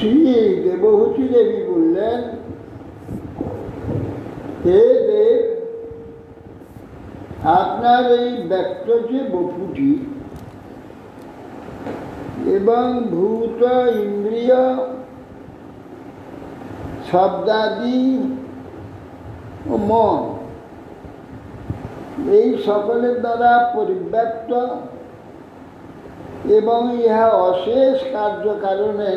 শ্রী দেবহূতি দেবী বললেন, হে দেব, আপনার এই ব্যক্ত যে বপুটি এবং ভূত ইন্দ্রিয় শব্দাদি ও মন এই সকলের দ্বারা পরিব্যাপ্ত এবং ইহা অশেষ কার্যকারণে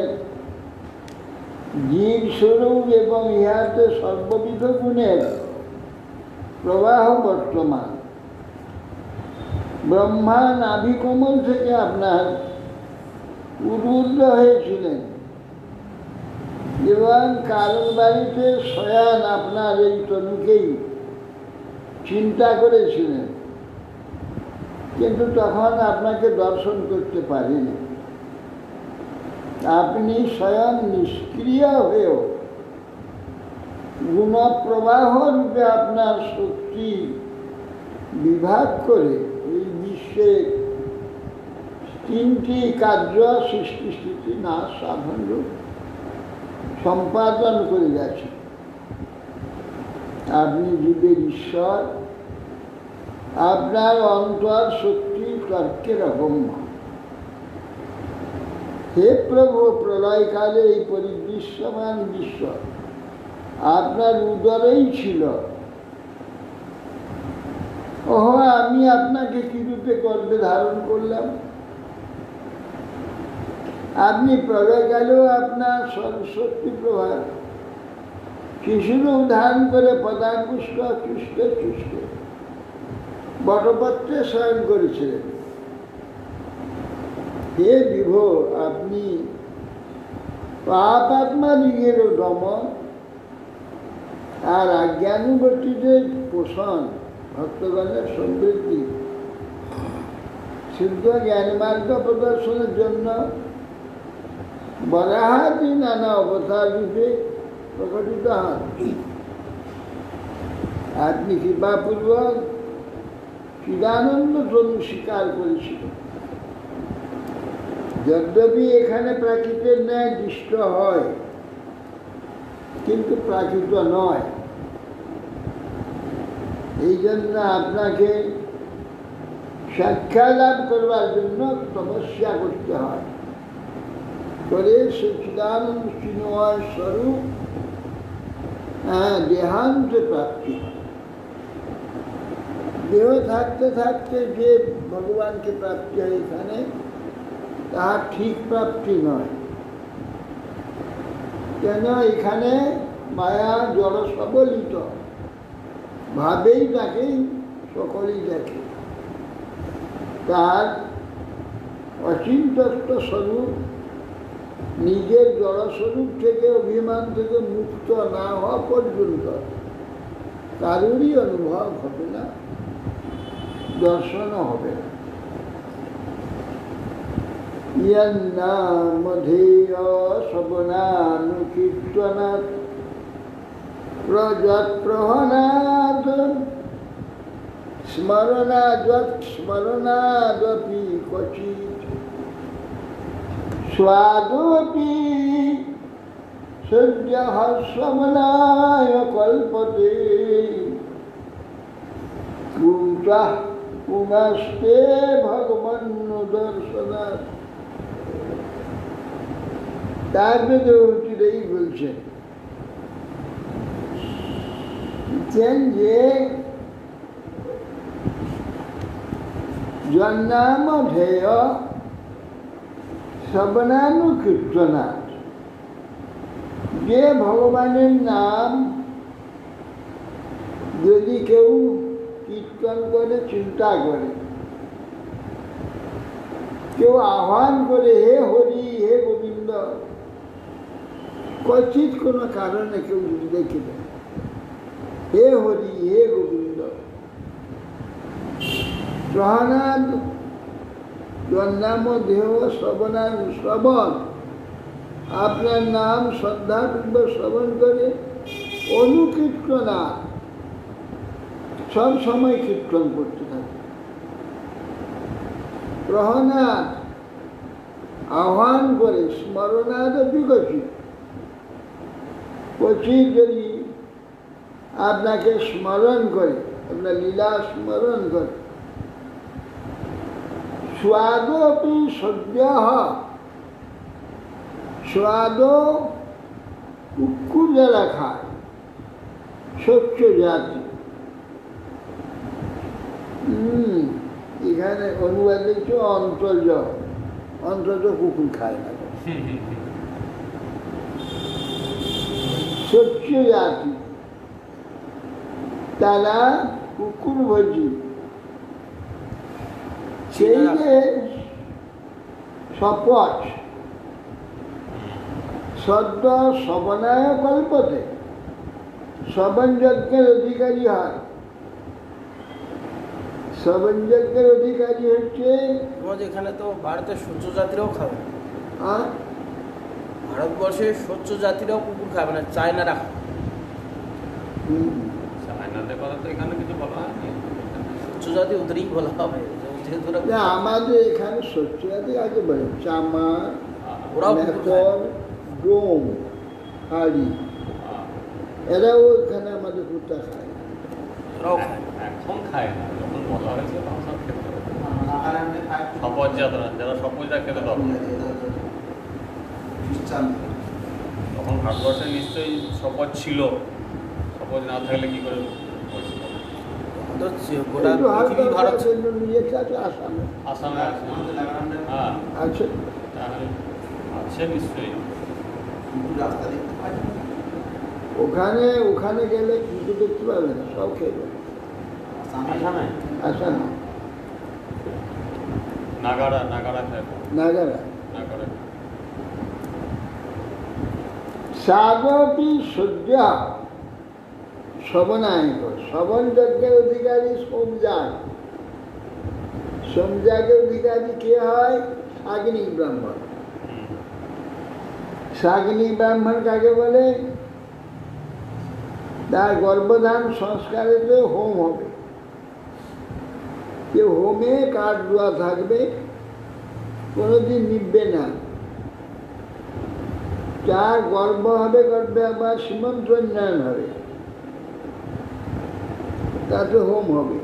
জীবস্বরূপ এবং ইহাতে সর্ববিধ গুণের প্রবাহ বর্তমান। ব্রহ্মা নাভিকমল থেকে আপনার উদ্বুদ্ধ হয়েছিলেন এবং কারণ বাড়িতে শয়ান আপনার এই তনুকেই চিন্তা করেছিলেন, কিন্তু তখন আপনাকে দর্শন করতে পারেনি। আপনি স্বয়ং নিষ্ক্রিয় হয়েও গুণপ্রবাহ রূপে আপনার শক্তি বিভাগ করে এই বিশ্বের তিনটি কার্য সৃষ্টি স্থিতি নাশ সাধন রূপ সম্পাদন করে গেছেন। আপনি জীবের ঈশ্বর, আপনার অন্তর শক্তি তর্কের অগম্য। হে প্রভু, প্রলয়কালে এই পরিদৃশ্যমান বিশ্ব আপনার উদরেই ছিল। ওহো, আমি আপনাকে কি রূপে গর্ভে ধারণ করলাম? আপনি প্রলয়কালেও আপনার সরস্বতী প্রভা শিশুর ধারণ করে পদাঙ্কুষ্ট চুষ্টে চুষ্টে বটপত্রে শয়ন করেছিলেন। হে বিভো, আপনি পাপাত্মা দিগেরও দমন আর অজ্ঞানুবর্তীদের পোষণ, ভক্তগণের সমৃদ্ধি, শুদ্ধ জ্ঞানমার্গ প্রদর্শনের জন্য বরাহাদি নানা অবতার রূপে প্রকটিত হন। আপনি কৃপাপূর্বক চিদানন্দ তনু স্বীকার করেছিলেন। যদ্যপি এখানে প্রাকৃতের ন্যায় দৃষ্ট হয়, কিন্তু প্রাকৃত নয়। এই জন্য আপনাকে সাক্ষাৎ লাভ করবার জন্য তপস্যা করতে হয়, করে সচ্চিদানন্দ চিন্ময় স্বরূপ দেহান্ত প্রাপ্তি। দেহ থাকতে থাকতে যে ভগবানকে প্রাপ্তি হয় এখানে, তাহা ঠিক প্রাপ্তি নয়। কেন? এখানে মায়া জড় সবলিত ভাবেই তাকেই সকলেই দেখে। তার অচিন্তস্ত স্বরূপ নিজের জড়স্বরূপ থেকে, অভিমান থেকে মুক্ত না হওয়া পর্যন্ত কারোরই অনুভব হবে না, দর্শনও হবে না। ইয়ন্নামধেয় শ্রবণানুকীর্তনাৎ প্রহনাৎ স্মরণাদপি ক্বচিৎ স্বাদোপি সদ্যঃ শ্রবণায় কল্পতে পুংসঃ পুংস্তে ভগবন্নুদর্শনাৎ। তারপরে এই বলছেন যে জন্নামধেয় শ্রবণানুকীর্তনাৎ, যে ভগবানের নাম যদি কেউ কীর্তন করে, চিন্তা করে, কেউ আহ্বান করে, হে হরি, হে গোবিন্দ, কচিত কোনো কারণে কেউ যদি দেখে দেয়, হে হরি, হে গোবিন্দ, প্রহনাদ জন্নামধেয় শ্রবণ, আপনার নাম শ্রদ্ধাপূর্বক শ্রবণ করে, অনুকীর্তনা, সব সময় কীর্তন করতে থাকে, প্রহনাদ আহ্বান করে, স্মরণাদ বিকশিত, কচি যদি আপনাকে স্মরণ করে, আপনার লীলা স্মরণ করে, স্বাদপি সদ্য, স্বাদ কুকুর যারা খায়, স্বচ্ছ জাতি। এখানে অনুবাদ দেখছো অন্তর্জ, অন্তর্জ কুকুর খায় না, স্বচ্ছ জাতি, তারা কুকুর ভোজি। সেই যে শপথ সদ্য সবনায় কল্পতে শ্রবণ যজ্ঞের অধিকারী হয়। শ্রবণ যজ্ঞের অধিকারী হচ্ছে এখানে তো ভারতের সূর্য জাতিরাও খাবে, হ্যাঁ, ভারতবর্ষে সূর্য জাতিরাও কুকুর খাবে না, চায়নারা খাবে। চায়নাদের কথা তো এখানে কিছু বলা হয়নি, সূর্য জাতি ওদেরই বলা হবে, যেহেতু না, আমাদের এখানে স্বচ্ছ জাতি আগে বলে চামা, ওরাও মেথর, ডোম, হাড়ি, এরাও এখানে আমাদের কুত্তা খায়। ওরাও খায়, এখন খায় না, যখন বলা হয়েছে তখন সব খেতে হবে। শপথ যাত্রা, যারা শপথ যা খেতে তখন ভারতবর্ষে নিশ্চয়ই শপথ ছিল, শপথ না থাকলে কি করে হয়েছিল? গোটা কিন্তু পৃথিবী ভারত জন্য নিয়ে আছে আসামে। আসামে আছে, হ্যাঁ আছে, তাহলে আছে নিশ্চয়ই। ওখানে ওখানে গেলে কিছু দেখতে পাবে না, সব খেয়ে যাবে। আসামে আসামে নাগারা, নাগারা খায়, নাগারা নাগারা সাগরটি সদ্য শ্রবণায়ক, শ্রবণ যজ্ঞের অধিকারী সোমযাগ। সোমযাগের অধিকারী কে হয়? শাগিনী ব্রাহ্মণ। শাগিনী ব্রাহ্মণ কাকে বলে? তার গর্ভধান সংস্কারেতে হোম হবে, যে হোমে কাঠ দেওয়া থাকবে, কোনোদিন নিববে না। যার গর্ভ হবে, গর্ভে আবার সীমন্তোন্নয়ন হবে, তাতে হোম হবে।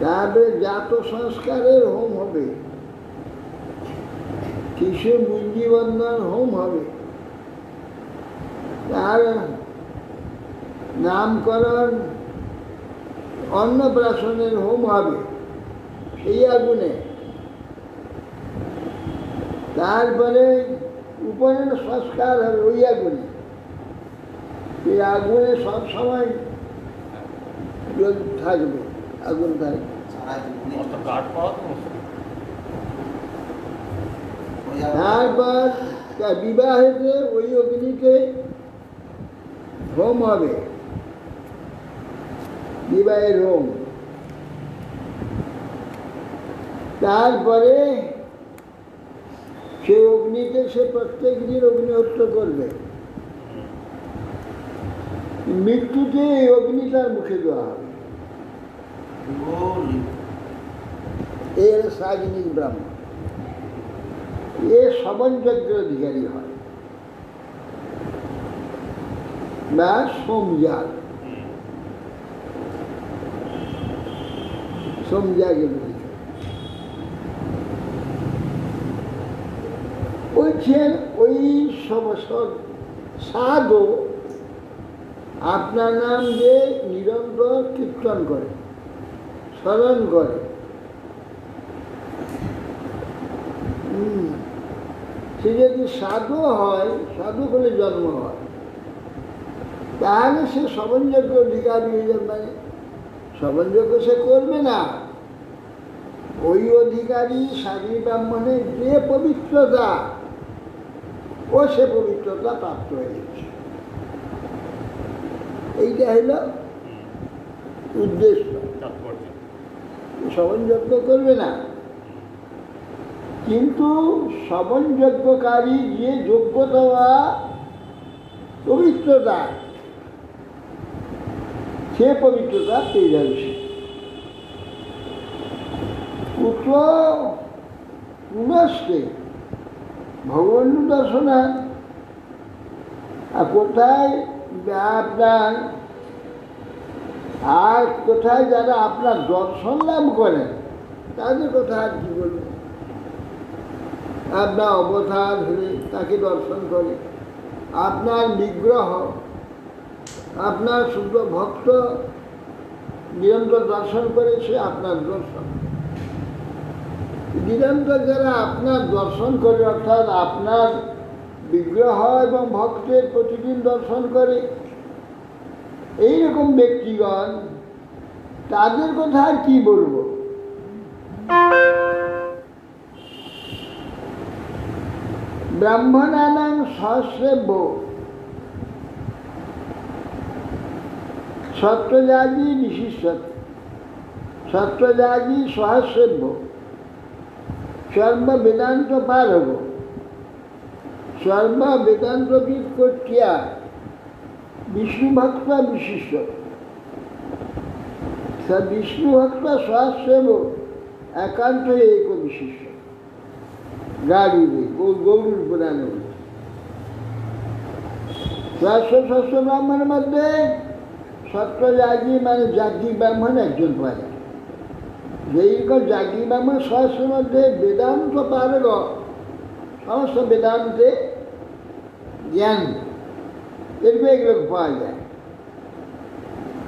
তারপরে জাত সংস্কারের হোম হবে, শিশু মুঞ্জিবন্ধন হোম হবে, তার নামকরণ অন্নপ্রাশনের হোম হবে সেই আগুনে। তারপরে উপনয়ন সংস্কার হবে ওই আগুনে। এই আগুনে সবসময় থাকবে, আগুন থাকবে। অত কাঠ পাওয়া তো তারপর বিবাহেতে ওই অগ্নিতে হোম হবে, বিবাহের হোম। তারপরে সে অগ্নিতে সে প্রত্যেক দিন অগ্নিহোত্র করবে। মৃত্যুতে এই অগ্নি তার মুখে দেওয়া হবে। এর শাগিনী ব্রাহ্মণ, এ শ্রবণ যজ্ঞের অধিকারী হয় বা সোমযাগ, সোমযাগের অধিকারী। বলছেন ওই সাধু আপনার নাম যে নিরন্তর কীর্তন করে, স্মরণ করে, সে যদি সাধু হয়, সাধু করে জন্ম হয়, তাহলে সে শ্রবণযোগ্য অধিকারী হয়ে যাবে। মানে শ্রবণযোগ্য সে করবে না, ওই অধিকারী শাগিনী ব্রাহ্মণের যে পবিত্রতা, ও সে পবিত্রতা প্রাপ্ত হয়ে যাচ্ছে। এইটা হইল উদ্দেশ্য। শ্রবণযোগ্য করবে না, কিন্তু শ্রবণযোগ্যকারী যে যোগ্যতা বা পবিত্রতা, সে পবিত্রতা পেয়ে যাবে। পুত্র পুনস্তে ভগবন্ত দর্শনা আর কোথায় আপনার আর কোথায় যারা আপনার দর্শন লাভ করেন তাদের কথা আর কি বলবেন? আপনার অবতার হলে তাকে দর্শন করে, আপনার বিগ্রহ, আপনার শুদ্ধ ভক্ত নিরন্তর দর্শন করে, সে আপনার দর্শন। নিরন্তর যারা আপনার দর্শন করে, অর্থাৎ আপনার বিগ্রহ এবং ভক্তের প্রতিদিন দর্শন করে, এইরকম ব্যক্তিগণ, তাদের কথা আর কি বলবো? ব্রাহ্মণানাং সহস্রেভ্য সত্রজাগী বিশিষ্যত সত্রজাগী সহস্রেভ্য সর্ব বেদান্ত পারব সর্ব বেদান্তবিদ কর্তিয়া বিষ্ণু ভক্ত বিশিষ্ট বিষ্ণু ভক্ত সহস্রেভ একান্ত এক বিশিষ্ট গাড়িবে গৌরীর পুরাণে সহস্র ব্রাহ্মণের মধ্যে সত্রজাগী মানে জাগী ব্রাহ্মণ একজন পায়। যেইরকম জাগী ব্রাহ্মণ সহস্রের মধ্যে বেদান্ত পারগ, সমস্ত বেদান্তে জ্ঞান, এরকম এগুলো পাওয়া যায়।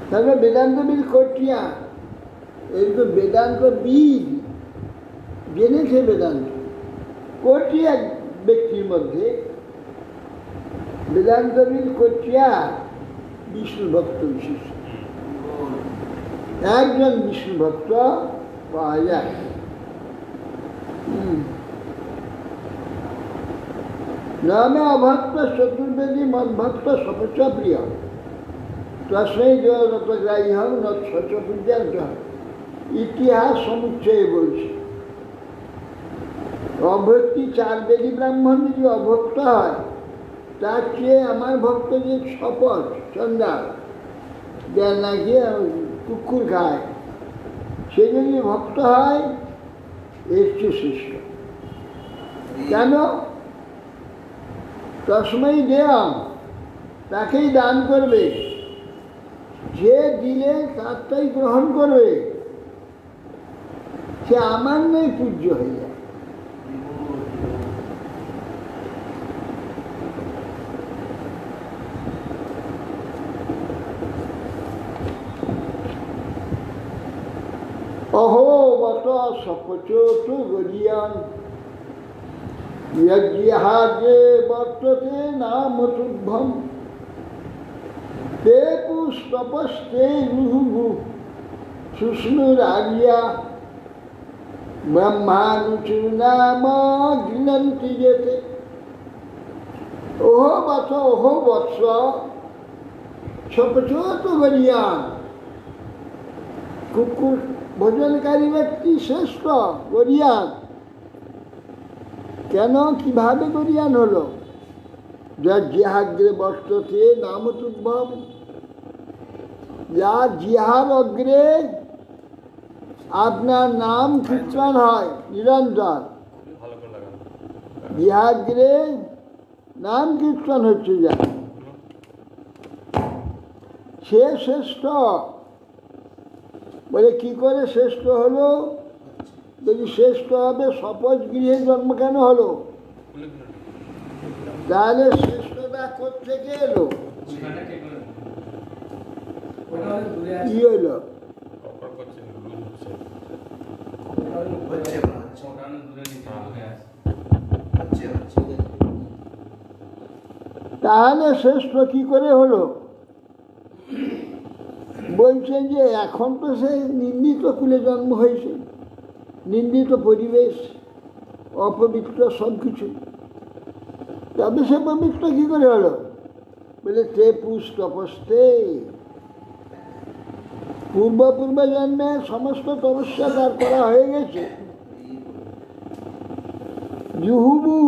তারপরে বেদান্তবিদ কর্তিয়া, এরকম বেদান্তবিদ জেনেছে বেদান্ত, কোটি এক ব্যক্তির মধ্যে বেদান্তবিদ কর্তিয়া বিষ্ণু ভক্ত বিশিষ্ট একজন বিষ্ণু ভক্ত পাওয়া যায়। নামে অভক্ত চতুর্বেদী মদ্ভক্ত সপচ প্রিয় তস্মৈ দেবগ্রাহী হন নচপূজ্যান্ত ইতিহাস সমুচ্চয়ে বলছে। অভক্তি চার বেদী ব্রাহ্মণ যদি অভক্ত হয়, তার চেয়ে আমার ভক্ত যে শপথ চন্ডাল, যার নাকি কুকুর খায়, সে যদি ভক্ত হয় এর চেয়ে শ্রেষ্ঠ। কেন? তস্মৈ দেয়ম, তাকেই দান করবে, যে দিলে তারটাই গ্রহণ করবে, সে আমার নয় পূজ্য হয়ে যায়। অহো বত সপচোত গরিয়ান যজ্ঞাহার্যে বর্ততে নামতুভ্যম তে পুস্তপস্তে রুহু সুষ্ণুরারিয়া ব্রহ্মানুচূর্ণাম গৃণন্তি যেতে। ওহো বৎস সপচোত গরিয়ান, কুকুর ভোজনকারী ব্যক্তি শ্রেষ্ঠ গরিয়ান। কেন, কিভাবে গরিয়ান হলো? যার জিহাগ্রে বর্ততে নামতুভ্যম, যার জিহার অগ্রে আপনার নাম কীর্তন হয় নিরন্তর, জিহাগ্রে নাম কীর্তন হচ্ছে যা, সে শ্রেষ্ঠ। বলে কি করে শ্রেষ্ঠ হলো? যদি শ্রেষ্ঠ হবে, শপথ গৃহে জন্ম কেন হলো? তাহলে শ্রেষ্ঠতা কোত্থেকে এলো? কি হলো? তাহলে শ্রেষ্ঠ কি করে হলো? বলছেন যে এখন তো সে নিন্দিত কুলে জন্ম হয়েছে, নিন্দিত পরিবেশ, অপবিত্র সব কিছু, তবে সে পবিত্র কি করে হলো? বলে তে পুস্তপস্তে, পূর্ব জন্মে সমস্ত তপস্যা তার করা হয়ে গেছে। জুহুবু,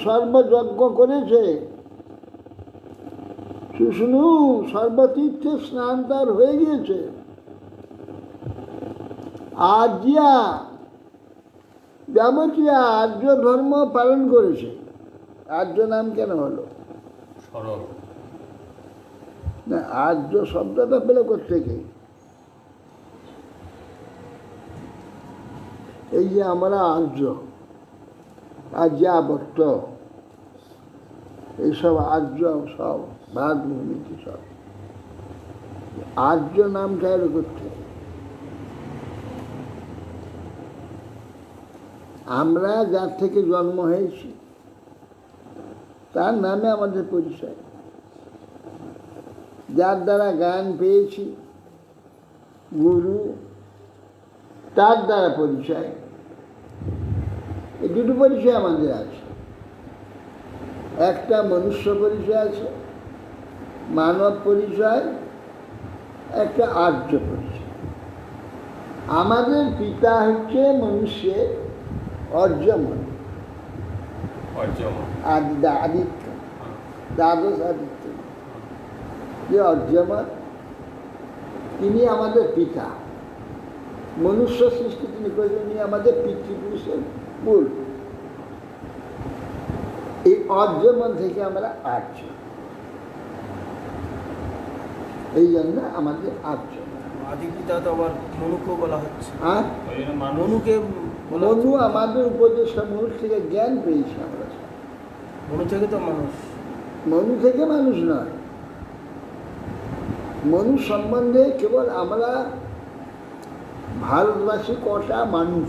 সর্বযজ্ঞ করেছে। সুষ্ণু, সর্বতীর্থে স্নান তার হয়ে গিয়েছে। আর্যা, যাবতীয় আর্য ধর্ম পালন করেছে। আর্য নাম কেন হলো? সরল। না, আর্য শব্দটা পেল কোথেকে? এই যে আমরা আর্য, আর্যাবর্ত, এইসব আর্য সব ভারত ভূমিতে সব আর্য নামটা এলো কোথেকে? আমরা যার থেকে জন্ম হয়েছি তার নামে আমাদের পরিচয়, যার দ্বারা জ্ঞান পেয়েছি গুরু, তার দ্বারা পরিচয়। এই দুটো পরিচয় আমাদের আছে। একটা মনুষ্য পরিচয় আছে, মানব পরিচয়, একটা আর্য পরিচয়। আমাদের পিতা হচ্ছে মনুষ্যের অর্যমন, আদিত্য, দ্বাদশ আদিত্য, যে অর্যমন, তিনি আমাদের পিতা। মনুষ্য সৃষ্টি তিনি করেছেন, তিনি আমাদের পিতৃপুরুষের মূল। এই অর্যমন থেকে আমরা আর্য, এই জন্য আমাদের আর্য। আদি পিতা তো আবার মনুকেও বলা হচ্ছে। আর মনুকে মনু আমাদের উপদেশ, মনুষ থেকে জ্ঞান পেয়েছি আমরা। মনু থেকে তো মানুষ, মনু থেকে মানুষ নয়। মনু সম্বন্ধে কেবল আমরা ভারতবাসী কটা মানুষ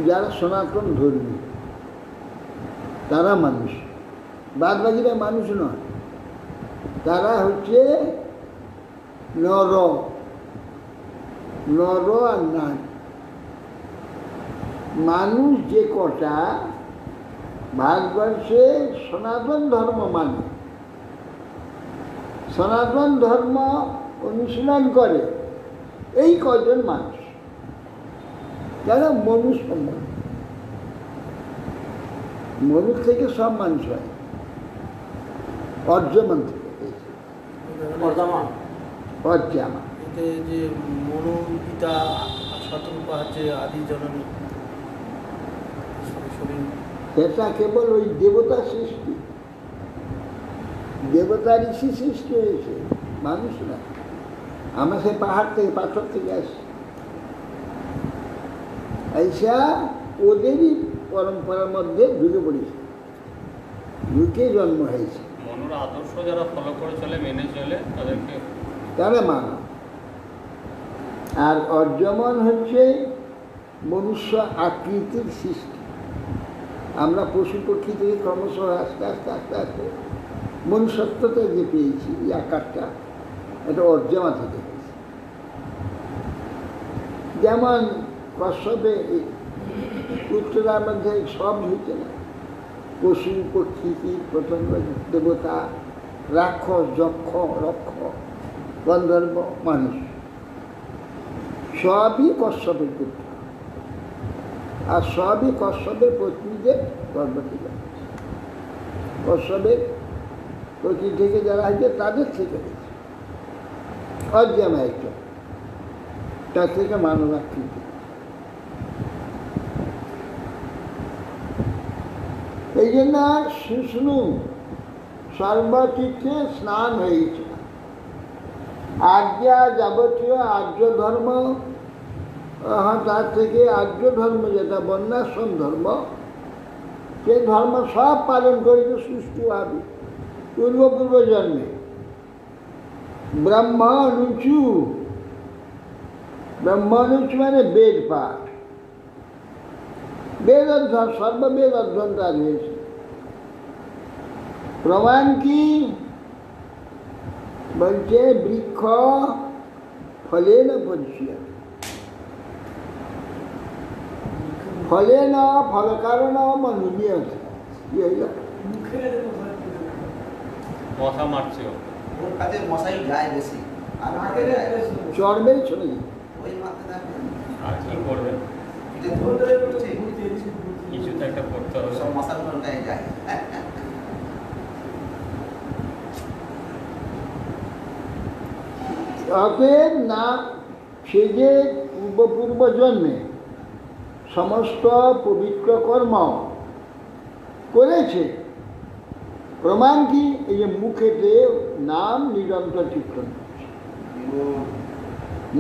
যারা সনাতন ধর্মী, তারা মানুষ, বাদ বাকিরা মানুষ নয়। তারা হচ্ছে নর, নর আর নারী। মানুষ যে কটা ভারতবর্ষে সনাতন ধর্ম মানে, সনাতন ধর্ম অনুশীলন করে, এই কজন মানুষ যারা মনু সম্বন্ধ। মনুষ থেকে সব মানুষ হয়, অর্যমান থেকে, অর্যামা। এতে যে মনু পিতা শতরূপা হচ্ছে আদি জননী, সেটা কেবল ওই দেবতা সৃষ্টি, দেবতা ঋষি সৃষ্টি হয়েছে, মানুষ না। আমরা সেই পাহাড় থেকে, পাথর থেকে আসি, এইসা ওদেরই পরম্পরার মধ্যে ঢুকে পড়েছে, ঢুকে জন্ম হয়েছে। মনুর আদর্শ যারা ফলো করে চলে, মেনে চলে, তাদেরকে তারা মানব। আর অর্যমন হচ্ছে মনুষ্য আকৃতির সৃষ্টি। আমরা পশু পক্ষী থেকে ক্রমশ আস্তে আস্তে আস্তে আস্তে মনুষ্যত্বটা যে পেয়েছি, এই আকারটা, এটা অর্যমা থেকে হয়েছে। যেমন কশ্যপে উত্তরার মধ্যে সব হয়েছে না, পশু পক্ষী, কীট পতঙ্গ, দেবতা, রাক্ষস, যক্ষ, রক্ষ, গন্ধর্ব, মানুষ, সবই কশ্যপের পুত্র। আর সবই কশ্যপের পত্নীদের গর্ভ থেকে, কশ্যপের পত্নী থেকে যারা হয়েছে তাদের থেকে হয়েছে অর্যমা একটা, তার থেকে মানব আকৃতি। এই জন্য শুষ্ণু সর্বতীর্থে স্নান হয়েছে। আর্যা যাবতীয় আর্য ধর্ম, তার থেকে আর্য ধর্ম যেটা বর্ণাশ্রম ধর্ম, সে ধর্ম সব পালন করেছে সুষ্ঠুভাবে পূর্ব জন্মে। ব্রহ্মানুচু, ব্রহ্মানুচু মানে বেদ পাঠ, বেদ অধ্যয়ন, সর্ববেদ অধ্যয়ন তার হয়েছে। প্রমাণ কি বলছে? বৃক্ষ ফলে না পরিচয়, ফলে না ফল কারণ মনুনীয় মশা মারছে, ওর কাছে মশাই যায় বেশি, আর চড়বে চলে যাবে। ওই মাত্রা আর কি করবেন? কিছু তো একটা করতে হবে। সব মশাগুলো গায়ে যায়। অতএব না, সে যে পূর্ব জন্মে সমস্ত পবিত্র কর্ম করেছে। প্রমাণ কি? এই যে মুখেতে নাম নিরন্তর কীর্তন করছে।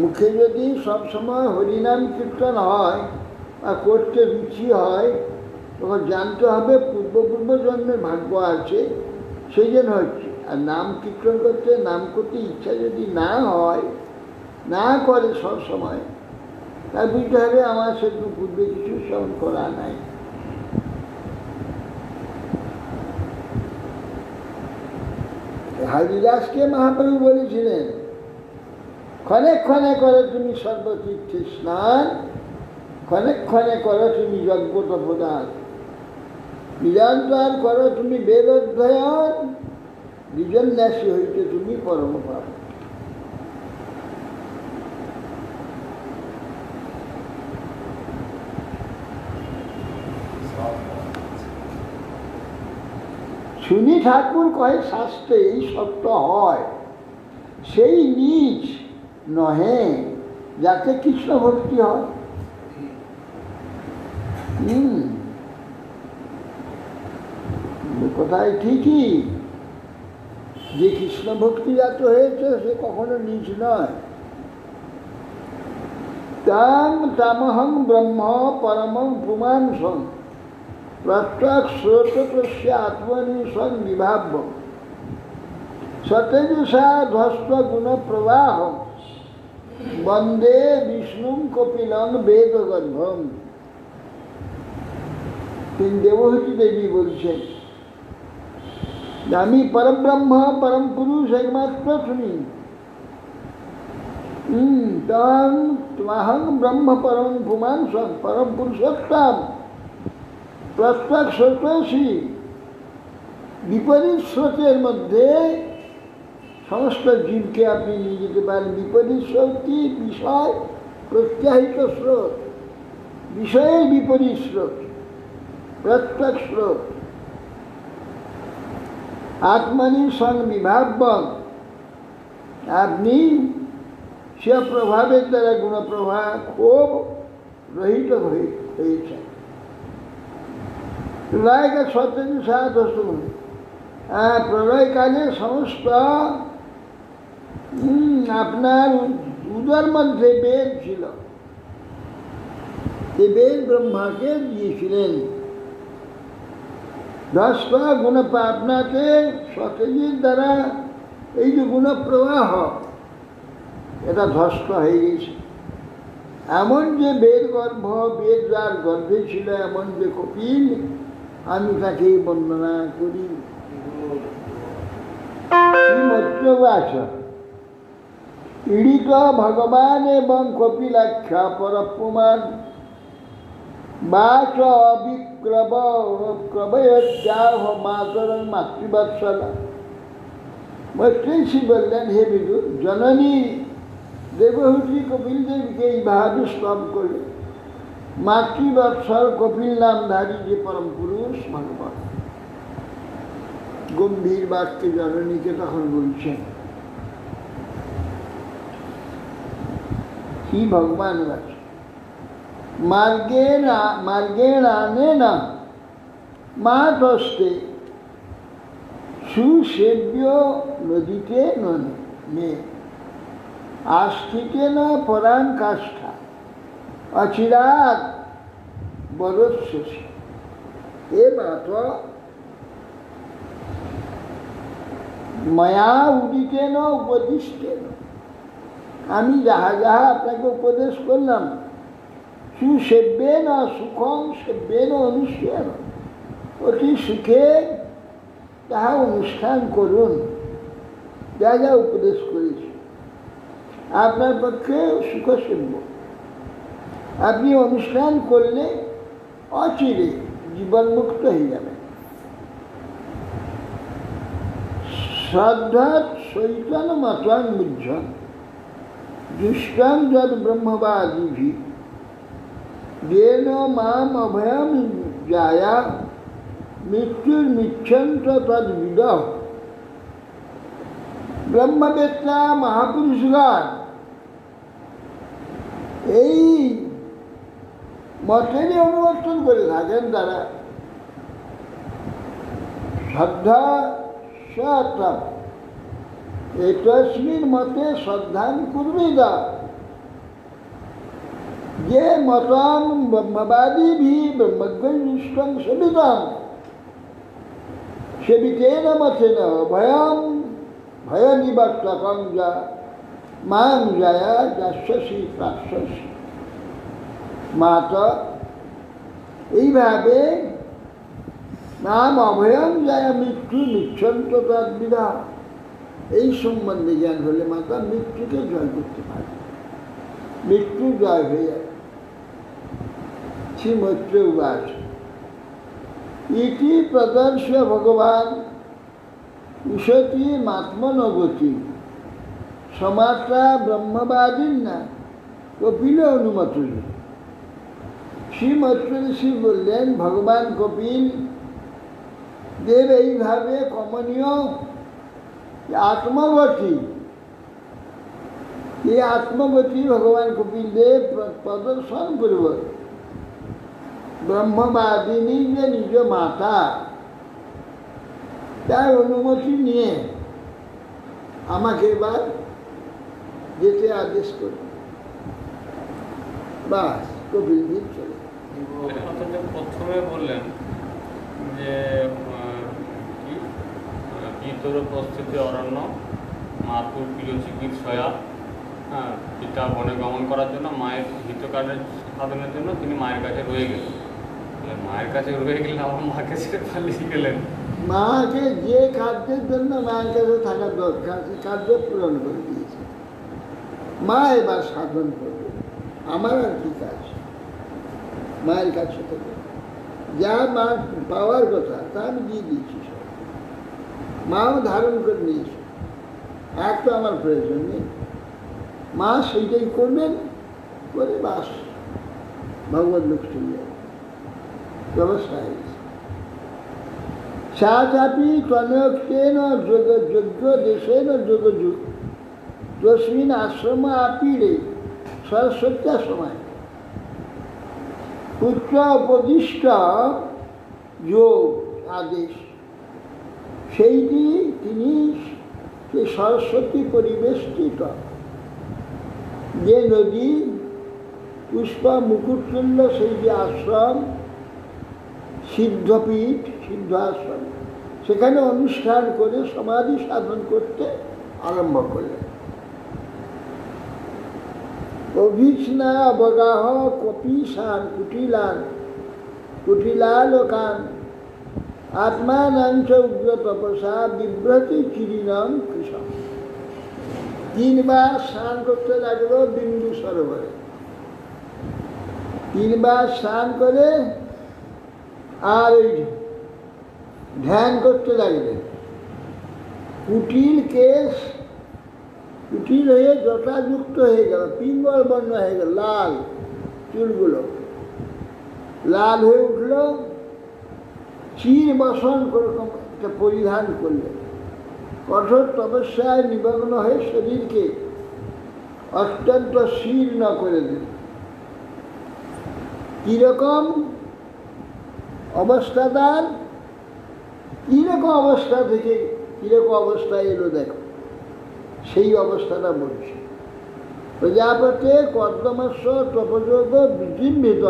মুখে যদি সবসময় হরিনাম কীর্তন হয় বা করতে রুচি হয়, তখন জানতে হবে পূর্ব জন্মের ভাগ্য আছে, সেই জন্য হচ্ছে। আর নাম কীর্তন করতে, নাম করতে ইচ্ছা যদি না হয়, না করে সব সময়, তা বুঝতে হবে আমার সেটুকু পূর্বে কিছু শ্রবণ করা নাই। হরিদাসকে মহাপ্রভু বলেছিলেন, ক্ষণে ক্ষণে করো তুমি সর্বতীর্থে স্নান, ক্ষণে ক্ষণে করো তুমি যজ্ঞ তপদান, নিরন্তর করো তুমি বেদ অধ্যয়ন, নিজন্যাসী হইতে তুমি পরম পাপ। শুনি ঠাকুর কহে শাস্ত্রে এই সত্য হয়, সেই নিজ নহে যাতে কৃষ্ণ ভক্তি হয়। কোথায় ঠিকই যে কৃষ্ণ ভক্তি যাত হয়েছে সে কখনো নিজ নয়। তাম তামহং ব্রহ্ম পরমং পুমাংসং প্রত্যক স্রোতস্য আত্মনি সং বিভাব্য সতেজসা ধ্বস্ত গুণ প্রবাহ বন্দে বিষ্ণু কপিলং বেদগর্ভম। তিনি দেবহূতি দেবী বলছেন, আমি পরব্রহ্ম পরম পুরুষ একমাত্র শুনি। তহং ব্রহ্ম পরম পুমাংসং পরম পুরুষোত্তম প্রত্যেক স্রোতসী। বিপরীত স্রোতের মধ্যে সমস্ত জীবকে আপনি নিয়ে যেতে পারেন। বিপরীত স্রোত কি? বিষয় প্রত্যাহিত স্রোত, বিষয়ের বিপরীত স্রোত, প্রত্যেক স্রোত। আত্মনি সং বিভাব্যং, আপনি সে প্রভাবের দ্বারা গুণপ্রভা খুব রহিত হয়েছেন। প্রলয়কে সতেজ সাত শুন, প্রলয়কালে সমস্ত আপনার উদর মধ্যে বেদ ছিল, এই বেদ ব্রহ্মাকে দিয়েছিলেন। দশটা গুণ আপনাকে সতেজের দ্বারা এই যে গুণপ্রবাহ, এটা ধ্বস্ত হয়ে গেছে। এমন যে বেদ গর্ভ, বেদ যার গর্ভে ছিল, এমন যে কপিল, আমি তাকে বন্দনা করি। শ্রীমদ্বাচ ঈড়িত ভগবান এবং কপিলাখ্যা পরপুমান বাচ অবিক্রব ক্রবয়োজ্জাহ মাতর মাতৃবৎসলা। মৈত্রেয়ী বললেন, হে বিদুর, জননী দেবহূতি কপিল দেবীকে এইভাবে স্তব করলেন। মাতৃবৎসল কপিল নামধারী যে পরম পুরুষ ভগবান, গম্ভীর বাক্যে জননীকে তখন বলছেন। কি ভগবান আছে? মার্গেণ আনে না মাতস্তে সুসেব্য নদীতে নে আস্থিতে না পরাং কাষ্ঠা অচিরাত বরৎসসি। এ মাত মায়া উদিতেন উপদিষ্টেন, আমি যাহা যাহা আপনাকে উপদেশ করলাম, সুসেব্যেন সুখম সেব্যেন অনুষ্ঠেন, অতি সুখে তাহা অনুষ্ঠান করুন। যা যা উপদেশ করেছি আপনার পক্ষে সুখসেব্য, আপনি অনুষ্ঠান করলে অচিরে জীবনমুক্ত হয়ে যাবেন। শ্রদ্ধাৎ শৈতন মতাং বুঝন দুষ্টং যদ ব্রহ্মবাদিভি যেন মাম অভয়ম জায়া মৃত্যুর মিচ্ছন্ত তদ বিদহ। ব্রহ্মবেত্তা মহাপুরুষগণ এই মতেরই অনুবর্তন করে থাকেন। তারা শ্রদ্ধা সাত্রাম এতস্মিন মতে শ্রদ্ধান কুর্মীদা যে মতাম ব্রহ্মবাদীভি ব্রহ্মজ্ঞনিষ্ঠং সেবিতাম সেবিতেন মতেন ভয়ং ভয়নিবর্তকং যা মাং জয়া যাস্যসি প্রাস্যসি। মাতা এইভাবে নাম অভয়ং যায় মৃত্যু নিচ্ছন্ত তদ্বিধা, এই সম্বন্ধে জ্ঞান হলে মাতা মৃত্যুকে জয় করতে পারে, মৃত্যু জয় হয়ে যায়। শ্রীমৈত্র উবাচ ইতি প্রদর্শ্য ভগবান উশতি মাত্মনগতি সমাত্রা ব্রহ্মবাদীর না কপিল অনুমত। শ্রীমৈত্র ঋষি বললেন ভগবান কপিল দেব এইভাবে কমনীয় আত্মগতি, এই আত্মগতি ভগবান কপিল দেব প্রদর্শন করবে। ব্রহ্মবাদিনী যে নিজ মাতা তার অনুমতি নিয়ে আমাকে এবার যেতে আদেশ করবে। বাস কপিল দেব চলে। অথচ প্রথমে বললেন যে কি তোর প্রস্তুতি অরণ্য মাতুর প্রিয় চিকিৎসয়া, হ্যাঁ, পিতা বনে গমন করার জন্য মায়ের হিতকার্যের সাধনের জন্য তিনি মায়ের কাছে রয়ে গেলেন। মায়ের কাছে রয়ে গেলেন, আমার মাকে ছেড়ে পালিয়ে গেলেন। মাকে যে কার্যের জন্য মায়ের কাছে থাকা দরকার সে কার্য পূরণ করে দিয়েছে। মা এবার সাধন করবে, আমার আর কি কাজ? মায়ের কাছে থেকে যা মা পাওয়ার কথা তা আমি দিয়ে দিয়েছি, সব মাও ধারণ করে নিয়েছে। আর তো আমার প্রয়োজন নেই, মা সেইটাই করবেন, করে বাস ভগবত লোক চলে যাবে, ব্যবস্থা হয়েছে। সাথী তনকেন যোগ্য দেশেন যোগযুগ তস্মিন আশ্রম আপিড়ে সরস্বত্যা সময় পুত্র উপদিষ্ট যোগ আদেশ, সেইটি তিনি সেই সরস্বতী পরিবেষ্টিত যে নদী পুষ্প মুকুটতুল্য সেই যে আশ্রম সিদ্ধপীঠ সিদ্ধ আশ্রম, সেখানে অনুষ্ঠান করে সমাধি সাধন করতে আরম্ভ করলেন। অভিষ্ণা অবগাহ কপিশান কুটিলালোকান আত্মানাঞ্চ উগ্র তপসা বিভ্রতি চিরিণম কৃষক। 3 বার স্নান করতে লাগলো বিন্দু সরোবরে, 3 বার স্নান করে আর ওই ধ্যান করতে লাগলেন। কুটিল কেশ কুটিল হয়ে জটাযুক্ত হয়ে গেল, পিঙ্গল বর্ণ হয়ে গেল, লাল চুলগুলো লাল হয়ে উঠল। চির বসন কোরকম একটা পরিধান করলেন, কঠোর তপস্যায় নিমগ্ন হয়ে শরীরকে অত্যন্ত শীর্ণ করে দিল। কীরকম অবস্থা তার, কীরকম অবস্থা থেকে কীরকম অবস্থায় এলো দেখো, সেই অবস্থাটা বলছে। প্রজাপতে কর্দমস্য তপযোগ বিজিম্বিত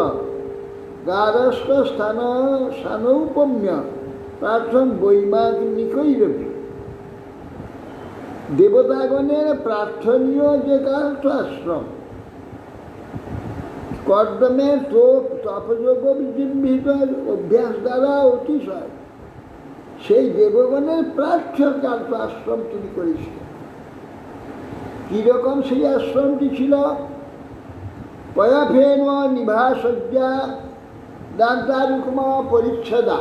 দ্বারস্থ স্থানৌপম্য প্রার্থন বৈমাগ্নিকৈরপি। দেবতাগণের প্রার্থনীয় যে কাষ্ট আশ্রম, কর্দমে তপযোগ বিজিম্বিত অভ্যাস দ্বারা অতিশয় সেই দেবগণের প্রার্থ কার্য আশ্রম তিনি করেছিলেন। কীরকম সেই আশ্রমটি ছিল? পয়াফেন নিভাসজ্জা দান্তারুকম পরিচ্ছদা